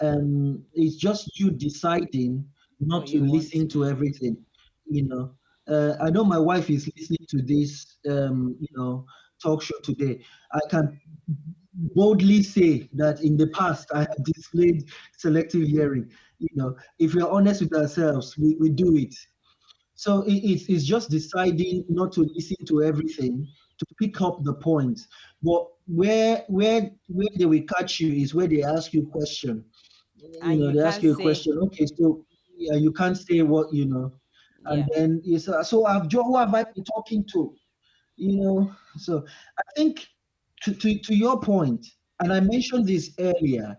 It's just you deciding not What to you want. listen to everything. You know, I know my wife is listening to this, talk show today. I can boldly say that in the past I have displayed selective hearing. If we're honest with ourselves, we do it. So it's just deciding not to listen to everything, to pick up the points. But where they will catch you is where they ask you question. And you They ask can't you a say, question. Okay, so yeah, you can't say what and yeah. then you say, so who have I been talking to? So I think to your point, and I mentioned this earlier,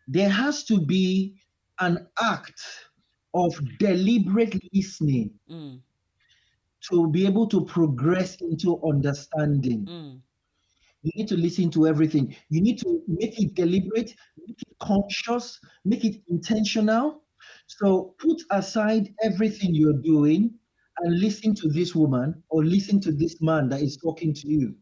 there has to be an act of deliberate listening Mm, to be able to progress into understanding. mm. You need to listen to everything. You need to make it deliberate, make it conscious, make it intentional. So put aside everything you're doing and listen to this woman or listen to this man that is talking to you.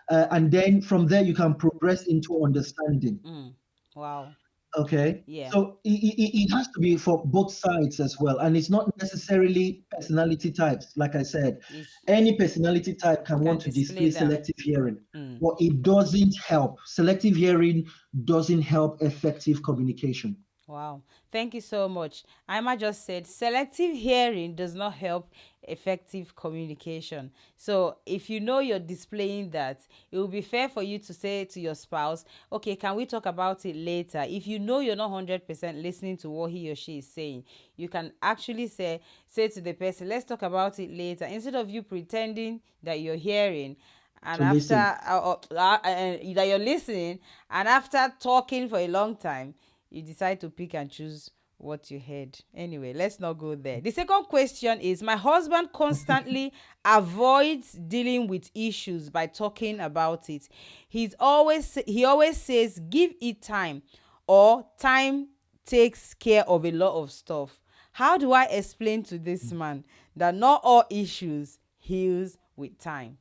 And then from there you can progress into understanding. Mm. Wow. Okay, Yeah. so it has to be for both sides as well, and it's not necessarily personality types. Like I said, It's, any personality type can can want to display display that. selective hearing, Mm. but it doesn't help. Selective hearing doesn't help effective communication. Wow. Thank you so much. Ima just said selective hearing does not help effective communication. So if you know you're displaying that, it will be fair for you to say to your spouse, okay, can we talk about it later? If you know you're not 100% listening to what he or she is saying, you can actually say to the person, let's talk about it later. Instead of you pretending that you're hearing, and To after listen. that you're listening, and after talking for a long time, you decide to pick and choose what you heard. Anyway, let's not go there. The second question is, my husband constantly avoids dealing with issues by talking about it. He always says give it time, or time takes care of a lot of stuff. How do I explain to this man that not all issues heals with time?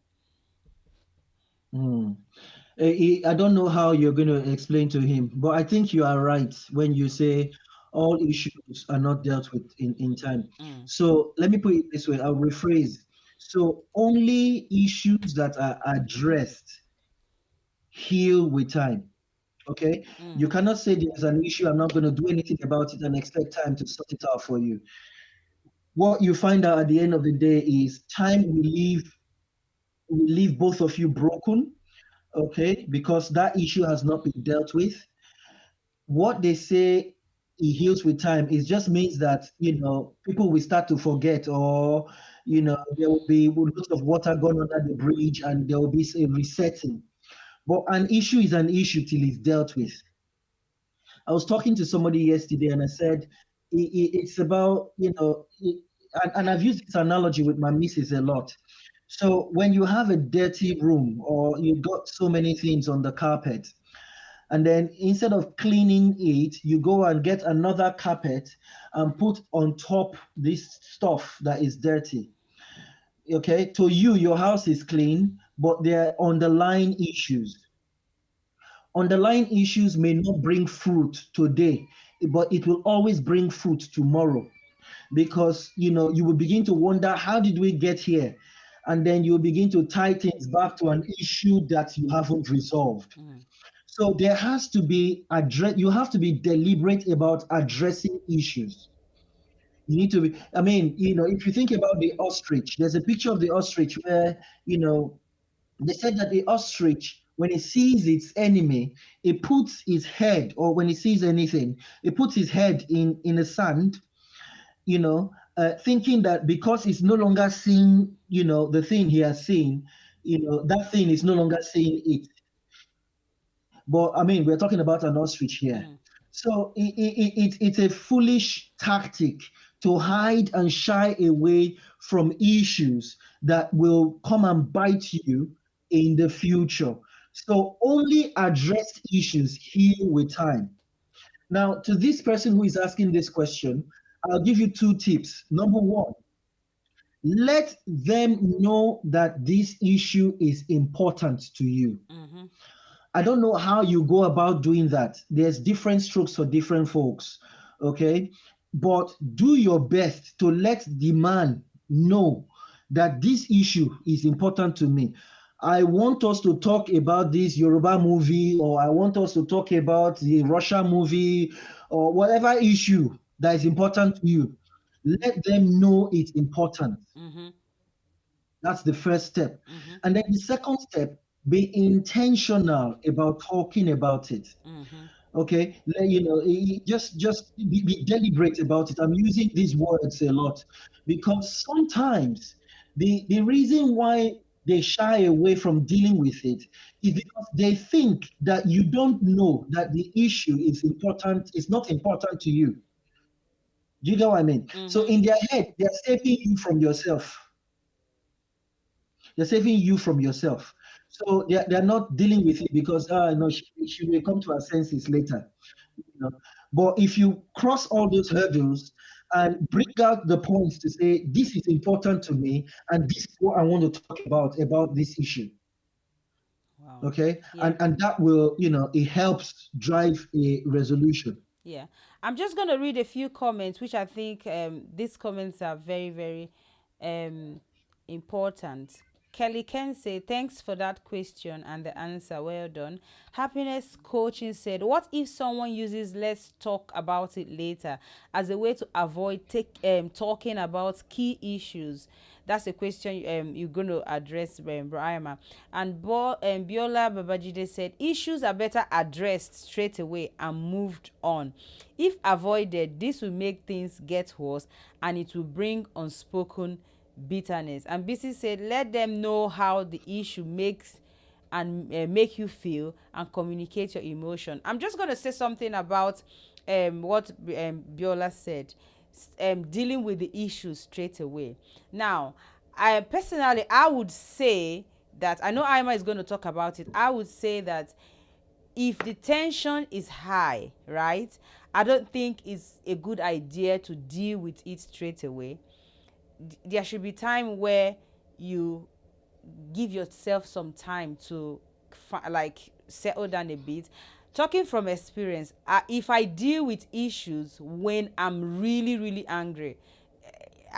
Mm. I don't know how you're going to explain to him, but I think you are right when you say all issues are not dealt with in time. Mm, So let me put it this way, I'll rephrase. So only issues that are addressed heal with time. Okay? You mm, cannot say there's an issue, I'm not going to do anything about it and expect time to sort it out for you. What you find out at the end of the day is time will leave both of you broken, okay, because that issue has not been dealt with. What they say it heals with time, it just means that people will start to forget, or there will be lots of water gone under the bridge and there will be a resetting. But an issue is an issue till it's dealt with. I was talking to somebody yesterday and I said it's about, and I've used this analogy with my missus a lot. So when you have a dirty room or you've got so many things on the carpet, and then instead of cleaning it, you go and get another carpet and put on top this stuff that is dirty. Okay, to you, your house is clean, but there are underlying issues. Underlying issues may not bring fruit today, but it will always bring fruit tomorrow, because you will begin to wonder, how did we get here? And then you'll begin to tie things back to an issue that you haven't resolved. mm, So there has to be you have to be deliberate about addressing issues. You need to be, I mean, if you think about the ostrich, there's a picture of the ostrich where, they said that the ostrich, when it sees its enemy, it puts its head, or when it sees anything, it puts his head in the sand, thinking that because it's no longer seeing, the thing he has seen, that thing is no longer seeing it. But I mean, we're talking about an ostrich here. mm, So it's a foolish tactic to hide and shy away from issues that will come and bite you in the future. So only addressed issues heal with time. Now, to this person who is asking this question, I'll give you two tips. Number one, let them know that this issue is important to you. mhm, I don't know how you go about doing that. There's different strokes for different folks. Okay. But do your best to let the man know that this issue is important to me. I want us to talk about this Yoruba movie, or I want us to talk about the Russia movie, or whatever issue that is important to you. Let them know it's important. mhm, That's the first step. mhm, And then the second step, be intentional about talking about it. mhm, Okay, just be deliberate about it. I'm using these words a lot because sometimes the reason why they shy away from dealing with it is because they think that you don't know that the issue is important, it's not important to you. Do you get what I mean? So mhm, in their head, they're saving you from yourself. They're saving you from yourself. So they're not dealing with it because no, she will come to her senses later. But if you cross all those hurdles and bring out the points to say this is important to me and this is what I want to talk about this issue. wow, Okay. yeah. And that will, it helps drive a resolution. Yeah, I'm just going to read a few comments, which I think these comments are very, very um, important. Kelly Ken say, thanks for that question and the answer. Well done. Happiness Coaching said, what if someone uses let's talk about it later as a way to avoid talking about key issues? That's a question you're going to address, Brahima. And Biola Babajide said, issues are better addressed straight away and moved on. If avoided, this will make things get worse and it will bring unspoken bitterness. And BC said, let them know how the issue makes and make you feel and communicate your emotion. I'm just going to say something about what Biola said, dealing with the issues straight away. Now, I personally, I would say that, I know Ima is going to talk about it. I would say that if the tension is high, right, I don't think it's a good idea to deal with it straight away. There should be time where you give yourself some time to like settle down a bit. Talking from experience, if I deal with issues when I'm really really angry,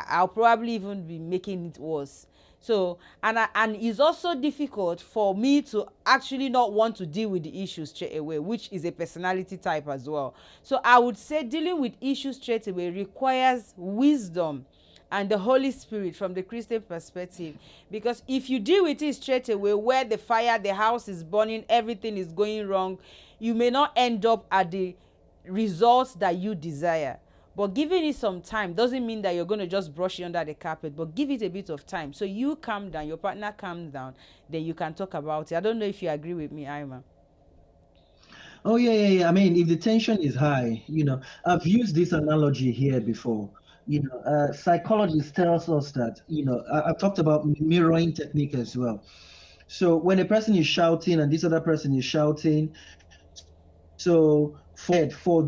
I'll probably even be making it worse. So, and it's also difficult for me to actually not want to deal with the issues straight away, which is a personality type as well. So I would say dealing with issues straight away requires wisdom and the Holy Spirit from the Christian perspective. Because if you deal with it straight away, where the fire, the house is burning, everything is going wrong, you may not end up at the results that you desire. But giving it some time doesn't mean that you're going to just brush it under the carpet, but give it a bit of time. So you calm down, your partner calms down, then you can talk about it. I don't know if you agree with me, Ima. Oh yeah, yeah, yeah. I mean, if the tension is high, I've used this analogy here before. Psychologists tells us that, I've talked about mirroring technique as well. So when a person is shouting and this other person is shouting, so for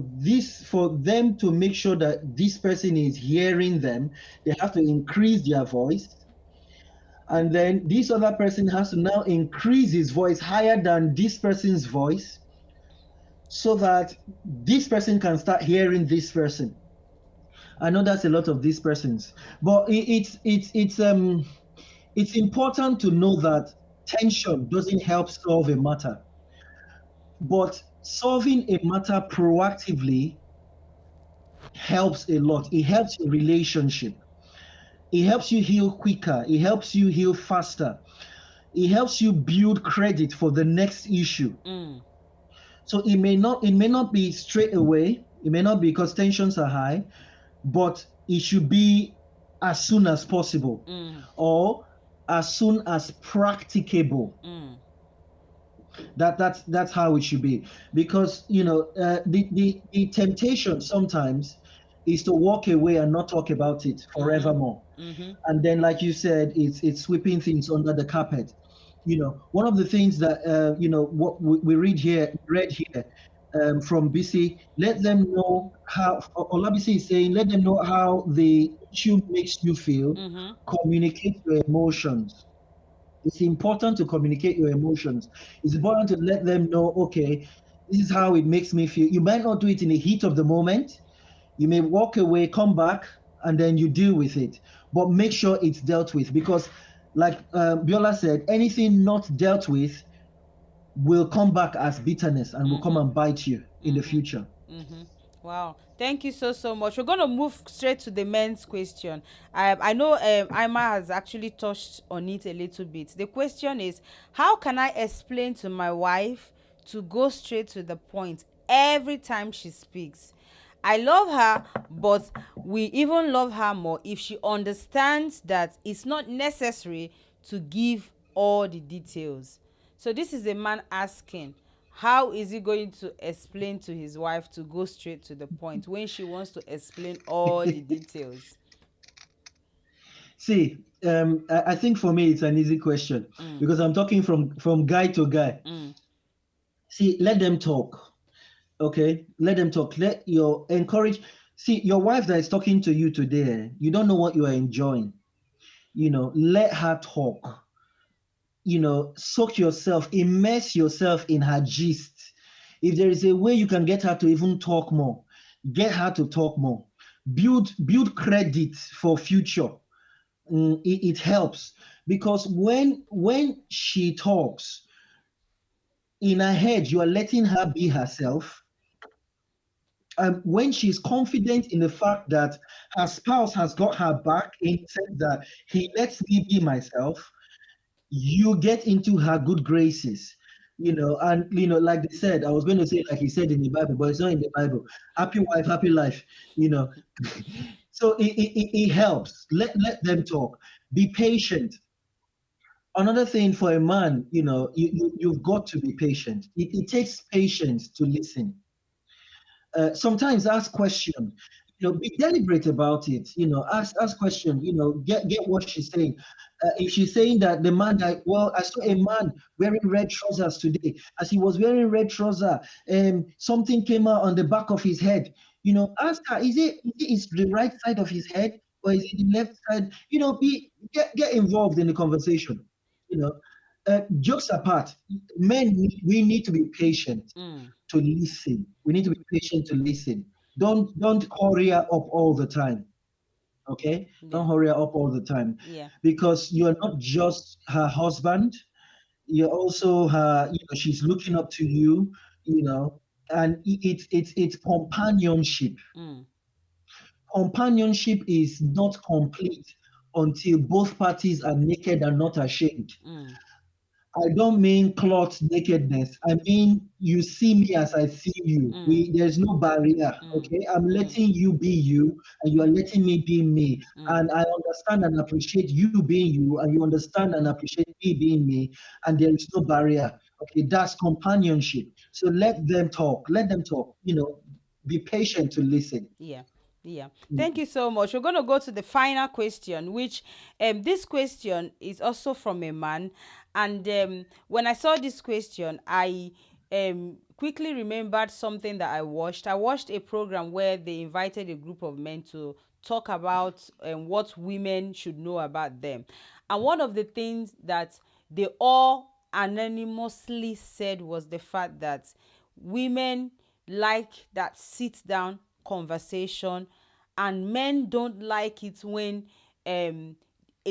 them to make sure that this person is hearing them, they have to increase their voice. And then this other person has to now increase his voice higher than this person's voice so that this person can start hearing this person. I know that's a lot of these persons, but it's important to know that tension doesn't help solve a matter, but solving a matter proactively helps a lot. It helps your relationship. It helps you heal quicker. It helps you heal faster. It helps you build credit for the next issue. So it may not be straight away. It may not be because tensions are high, but it should be as soon as possible or as soon as practicable. That's how it should be, because the temptation sometimes is to walk away and not talk about it forevermore. And then, like you said, it's sweeping things under the carpet. One of the things that what we read here from BC, let them know how, Olabisi is saying, let them know how the issue makes you feel. Communicate your emotions. It's important to communicate your emotions. It's important to let them know, okay, this is how it makes me feel. You might not do it in the heat of the moment. You may walk away, come back, and then you deal with it. But make sure it's dealt with, because, like Biola said, anything not dealt with will come back as bitterness and will come and bite you in the future. Wow, thank you so much. We're going to move straight to the men's question. I know Ima has actually touched on it a little bit. The question is, how can I explain to my wife to go straight to the point every time she speaks? I love her, but we even love her more if she understands that it's not necessary to give all the details. So this is a man asking, how is he going to explain to his wife to go straight to the point when she wants to explain all the details? See, I think for me it's an easy question because I'm talking from guy to guy. See, let them talk. Okay, let them talk. Let your encourage. See, your wife that is talking to you today, you don't know what you are enjoying. Let her talk. Soak yourself, immerse yourself in her gist. If there is a way you can get her to even talk more, get her to talk more. Build credit for future. It helps, because when she talks, in her head you are letting her be herself. When she's confident in the fact that her spouse has got her back, in the sense that he lets me be myself, you get into her good graces. And like they said, I was going to say, like he said in the Bible, but it's not in the Bible. Happy wife, happy life. So it helps. Let them talk. Be patient. Another thing for a man, you've got to be patient. It takes patience to listen. Sometimes ask question. Be deliberate about it. Ask question. Get what she's saying. If she's saying that the man that, well, I saw a man wearing red trousers today. As he was wearing red trouser, something came out on the back of his head. Ask her, is the right side of his head or is it the left side? Get involved in the conversation. You know, Jokes apart, men, we need to be patient Mm. to listen. We need to be patient to listen. Don't hurry her up all the time. Okay? Yeah. Don't hurry her up all the time. Yeah. Because you're not just her husband, you're also her, she's looking up to you, and it's companionship. Mm. Companionship is not complete until both parties are naked and not ashamed. Mm. I don't mean cloth nakedness. I mean you see me as I see you. Mm. There's no barrier. Mm. Okay, I'm Mm. letting you be you, and you are letting me be me. Mm. And I understand and appreciate you being you, and you understand and appreciate me being me. And there is no barrier. Okay, that's companionship. So let them talk. Let them talk. Be patient to listen. Yeah. Yeah. Mm. Thank you so much. We're going to go to the final question, which this question is also from a man. And when I saw this question, I quickly remembered something that I watched. I watched a program where they invited a group of men to talk about what women should know about them. And one of the things that they all anonymously said was the fact that women like that sit down conversation, and men don't like it when a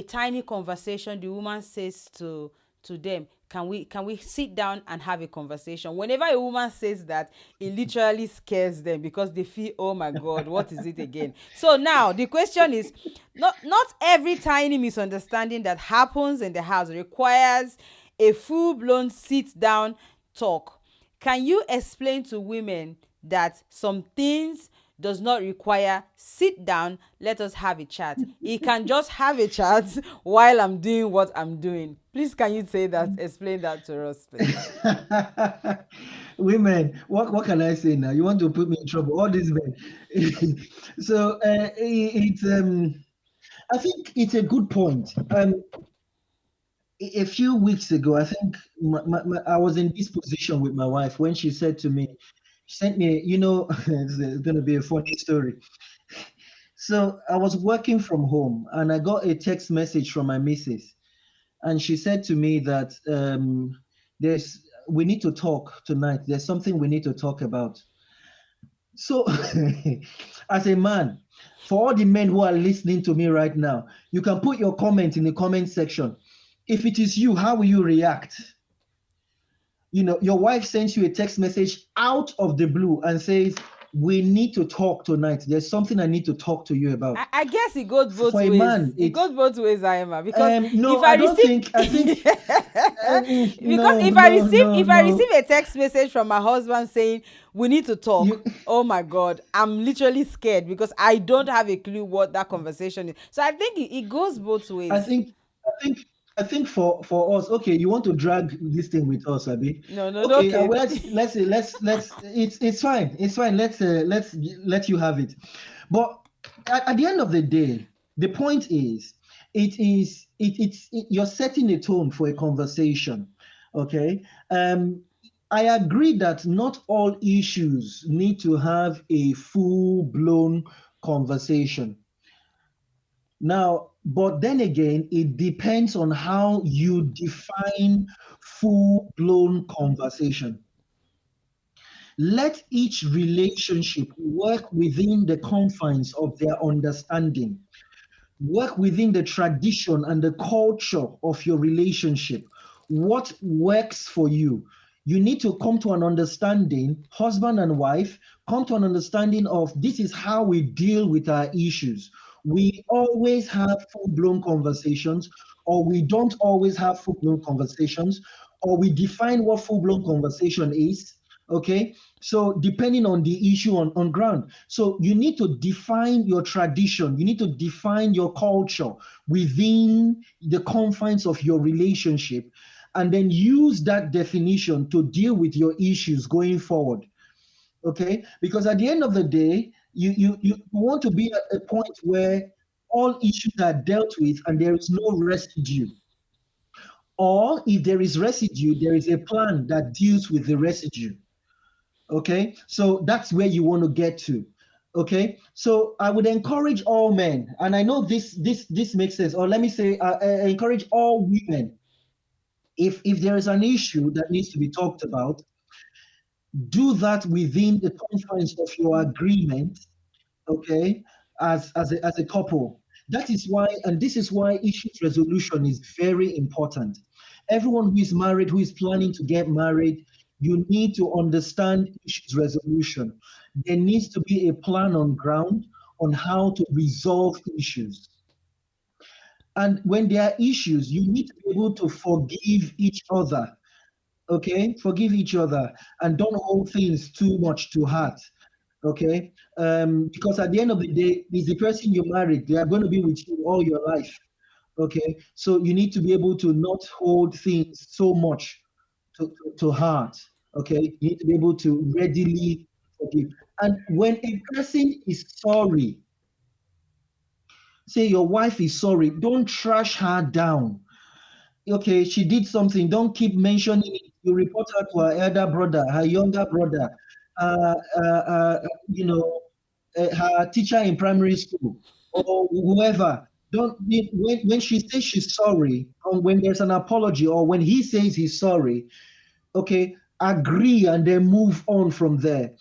tiny conversation the woman says to them, can we sit down and have a conversation? Whenever a woman says that, it literally scares them because they feel, oh my god, what is it again? So now the question is, not every tiny misunderstanding that happens in the house requires a full-blown sit down talk. Can you explain to women that some things does not require sit down, let us have a chat? He can just have a chat while I'm doing what I'm doing. Please, can you say that, explain that to us, please? Women, what can I say now? You want to put me in trouble? All these men. So I think it's a good point. A few weeks ago, I think I was in this position with my wife when she said to me, she sent me, it's going to be a funny story. So I was working from home and I got a text message from my missus, and she said to me that we need to talk tonight. There's something we need to talk about. So, as a man, for all the men who are listening to me right now, you can put your comment in the comment section. If it is you, how will you react? Your wife sends you a text message out of the blue and says, we need to talk tonight. There's something I need to talk to you about. I guess it goes both For a ways. man, It goes both ways, Aima. Because no, if I I don't receive, think. I think because no, if I no, receive, no, if I no. receive a text message from my husband saying we need to talk, You, oh my god, I'm literally scared because I don't have a clue what that conversation is. So I think it goes both I ways. think, I think, I think for us, okay, you want to drag this thing with us, Abi? No, no, no, Okay, okay. let's. It's fine. It's fine. Let's let you have it. But at the end of the day, the point is, you're setting a tone for a conversation. Okay. I agree that not all issues need to have a full blown conversation. Now, but then again, it depends on how you define full blown conversation. Let each relationship work within the confines of their understanding, work within the tradition and the culture of your relationship. What works for you? You need to come to an understanding, husband and wife, come to an understanding of this is how we deal with our issues. We always have full blown conversations, or we don't always have full blown conversations, or we define what full blown conversation is. Okay, so depending on the issue on ground, so you need to define your tradition, you need to define your culture within the confines of your relationship, and then use that definition to deal with your issues going forward. Okay, because at the end of the day, you want to be at a point where all issues are dealt with and there is no residue. Or if there is residue, there is a plan that deals with the residue. Okay, so that's where you want to get to. Okay, so I would encourage all men, and I know this makes sense, or let me say, I encourage all women. If there is an issue that needs to be talked about, do that within the confines of your agreement. Okay, as a couple. That is why, and this is why issues resolution is very important. Everyone who is married, who is planning to get married, you need to understand issues resolution. There needs to be a plan on ground on how to resolve issues. And when there are issues, you need to be able to forgive each other. Okay, forgive each other and don't hold things too much to heart. Okay, because at the end of the day, is the person you married, they are going to be with you all your life. Okay, so you need to be able to not hold things so much to heart. Okay, you need to be able to readily forgive. And when a person is sorry, say your wife is sorry, don't trash her down. Okay, she did something, don't keep mentioning it. You report her to her elder brother, her younger brother, uh, uh, uh, you know, her teacher in primary school, or whoever. Don't when she says she's sorry, or when there's an apology, or when he says he's sorry, okay, agree and then move on from there.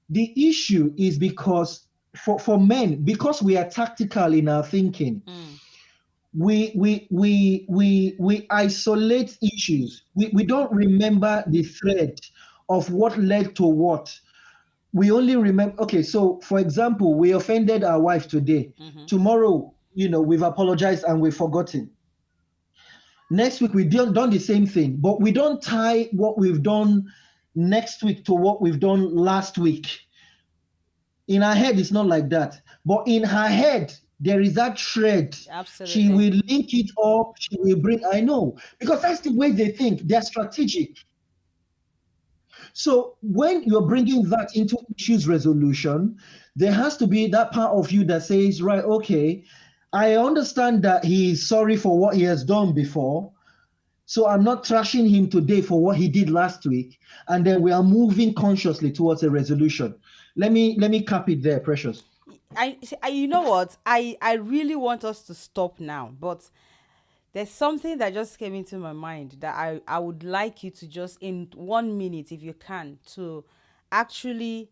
The issue is because for men, because we are tactical in our thinking, Mm. we isolate issues. We don't remember the thread of what led to what. We only remember, okay, so for example, we offended our wife today. Mm-hmm. Tomorrow, we've apologized and we've forgotten. Next week, we done the same thing, but we don't tie what we've done next week to what we've done last week. In her head, it's not like that. But in her head, there is that thread. She Absolutely. will link it up. She will bring, I know, because that's the way they think. They're strategic. So when you're bringing that into issues resolution, there has to be that part of you that says, right, okay, I understand that he is sorry for what he has done before. So I'm not trashing him today for what he did last week. And then we are moving consciously towards a resolution. Let me cap it there, Precious. You know what, I really want us to stop now, but there's something that just came into my mind that I would like you to just in 1 minute, if you can, to actually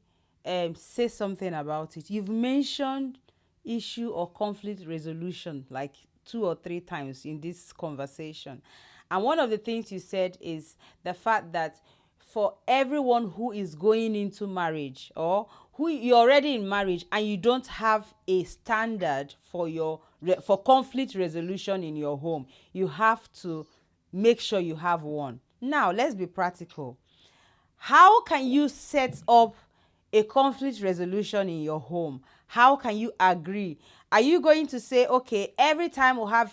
say something about it. You've mentioned issue or conflict resolution like 2 or 3 times in this conversation. And one of the things you said is the fact that for everyone who is going into marriage, or who you're already in marriage and you don't have a standard for for conflict resolution in your home, you have to make sure you have one. Now let's be practical. How can you set up a conflict resolution in your home? How can you agree? Are you going to say, okay, every time we have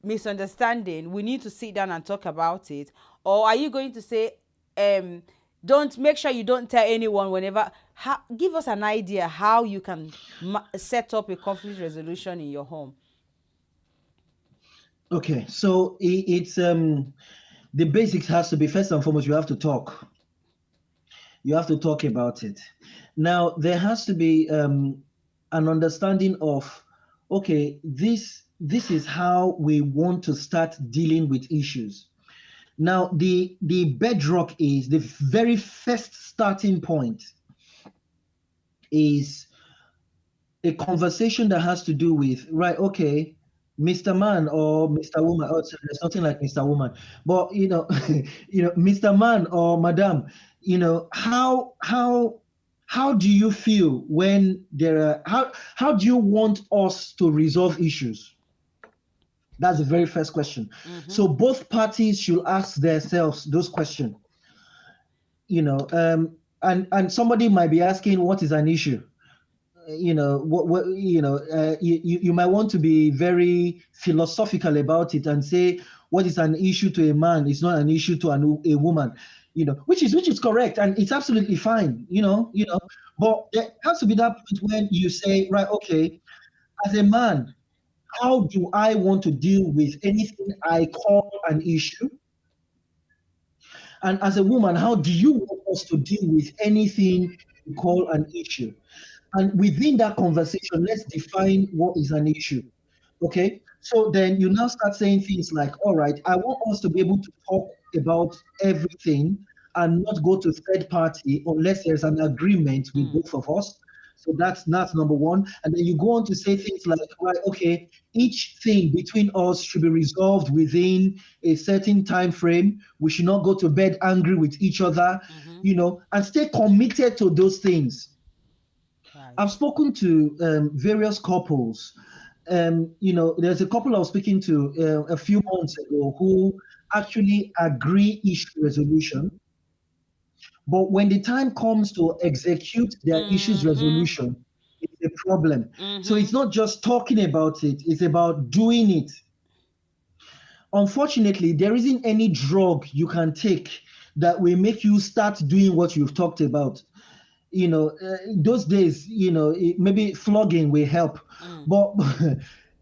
misunderstanding, we need to sit down and talk about it? Or are you going to say, um, don't make sure you don't tell anyone whenever? Give us an idea how you can set up a conflict resolution in your home. Okay, so it's the basics has to be first and foremost, you have to talk. You have to talk about it. Now there has to be an understanding of, okay, this is how we want to start dealing with issues. Now the bedrock is the very first starting point is a conversation that has to do with, right, okay, Mr. Man or Mr. Woman. Oh, sorry, there's nothing like Mr. Woman, but Mr. Man or Madam, how do you feel when there are how do you want us to resolve issues? That's the very first question. Mm-hmm. So both parties should ask themselves those questions. And somebody might be asking, what is an issue? You might want to be very philosophical about it and say, what is an issue to a man is not an issue to a woman, which is correct, and it's absolutely fine, but there has to be that point when you say, right, okay, as a man, how do I want to deal with anything I call an issue? And as a woman, how do you want us to deal with anything you call an issue? And within that conversation, let's define what is an issue. Okay. So then you now start saying things like, all right, I want us to be able to talk about everything and not go to third party unless there's an agreement with both of us. So that's number one. And then you go on to say things like, right, okay, each thing between us should be resolved within a certain time frame. We should not go to bed angry with each other, Mm-hmm. and stay committed to those things. I've Right. spoken to various couples. There's a couple I was speaking to a few months ago who actually agree issue resolution, but when the time comes to execute their issues Mm-hmm. resolution, it's a problem. So Mm-hmm. it's not just talking about it, it's about doing it. Unfortunately, there isn't any drug you can take that will make you start doing what you've talked about. Those days, maybe flogging will help, Mm.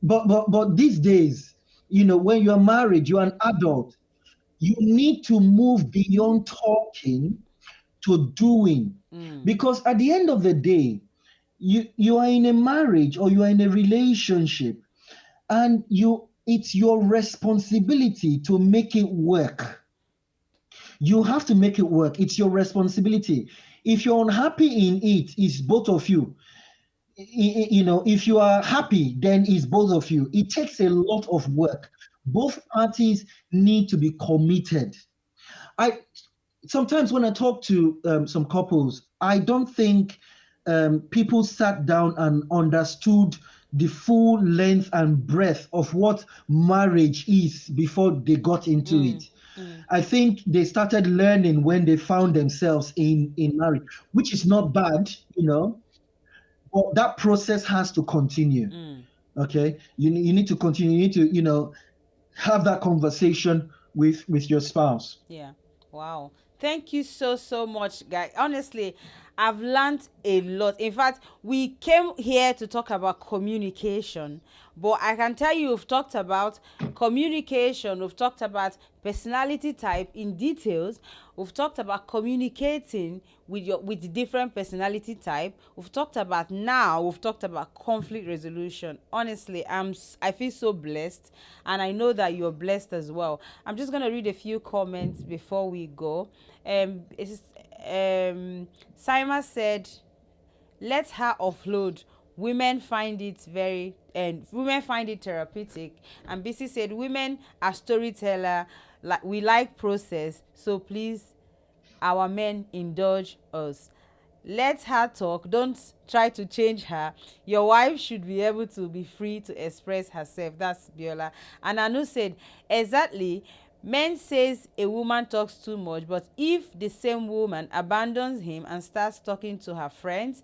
but but these days, when you're married, you're an adult, you need to move beyond talking to doing, Mm. because at the end of the day, you are in a marriage or you are in a relationship, and it's your responsibility to make it work. You have to make it work. It's your responsibility. If you're unhappy in it, it's both of you. If you are happy, then it's both of you. It takes a lot of work. Both parties need to be committed. I Sometimes when I talk to some couples, I don't think people sat down and understood the full length and breadth of what marriage is before they got into it. Mm. Mm. I think they started learning when they found themselves in marriage, which is not bad, but that process has to continue. Mm. Okay, you need to continue. You need to have that conversation with your spouse. Yeah. Wow. Thank you so so much, guys. Honestly, I've learned a lot. In fact, we came here to talk about communication, but I can tell you we've talked about communication, we've talked about personality type in details, we've talked about communicating with different personality type. We've talked about conflict resolution. Honestly, I feel so blessed, and I know that you're blessed as well. I'm just gonna read a few comments before we go. It's Simon said, let her offload. Women find it therapeutic. And BC said, women are storyteller, like we like process, so please, our men, indulge us. Let her talk, don't try to change her. Your wife should be able to be free to express herself. That's Biola. And Anu said, exactly. Men says a woman talks too much, but if the same woman abandons him and starts talking to her friends,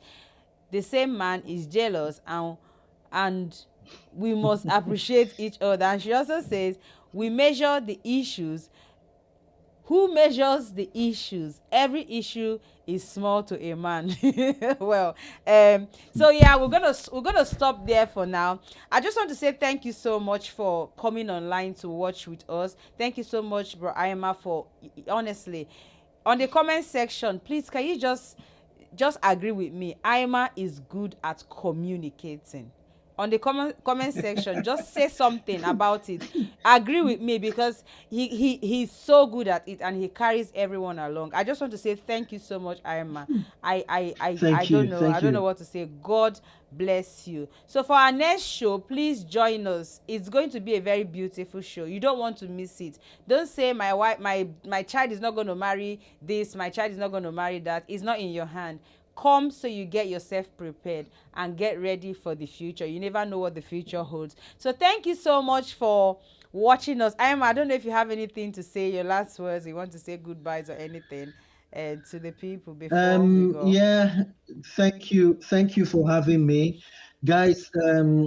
the same man is jealous, and we must appreciate each other. And she also says, we measure the issues. Who measures the issues? Every issue is small to a man. Well, so yeah, we're gonna stop there for now. I just want to say thank you so much for coming online to watch with us. Thank you so much, bro Ayama, for honestly, on the comment section, please can you just agree with me? Ayama is good at communicating. On the comment section, just say something about it. Agree with me, because he's so good at it and he carries everyone along. I just want to say thank you so much, Irma. I Thank don't you. know, I Thank don't know you. what to say. God bless you. So for our next show, please join us. It's going to be a very beautiful show. You don't want to miss it. Don't say my wife, my child is not going to marry this, my child is not going to marry that. It's not in your hand. Come so you get yourself prepared and get ready for the future. You never know what the future holds. So thank you so much for watching us. I don't know if you have anything to say, your last words, you want to say goodbyes or anything to the people before we go. Yeah, thank you. Thank you for having me. Guys,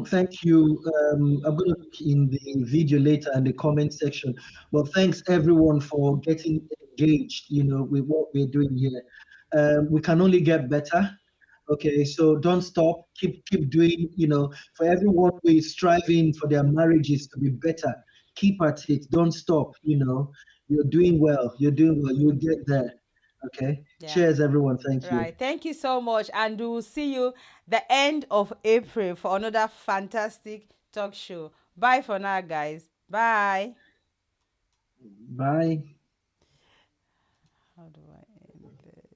thank you. I'm going to look in the video later and the comment section. But thanks everyone for getting engaged, with what we're doing here. We can only get better. Okay, so don't stop. Keep doing. For everyone who is striving for their marriages to be better, keep at it. Don't stop. You're doing well. You're doing well. You'll get there. Okay. Yeah. Cheers, everyone. Thank you. Right. Thank you so much. And we will see you the end of April for another fantastic talk show. Bye for now, guys. Bye. Bye. How do I end this?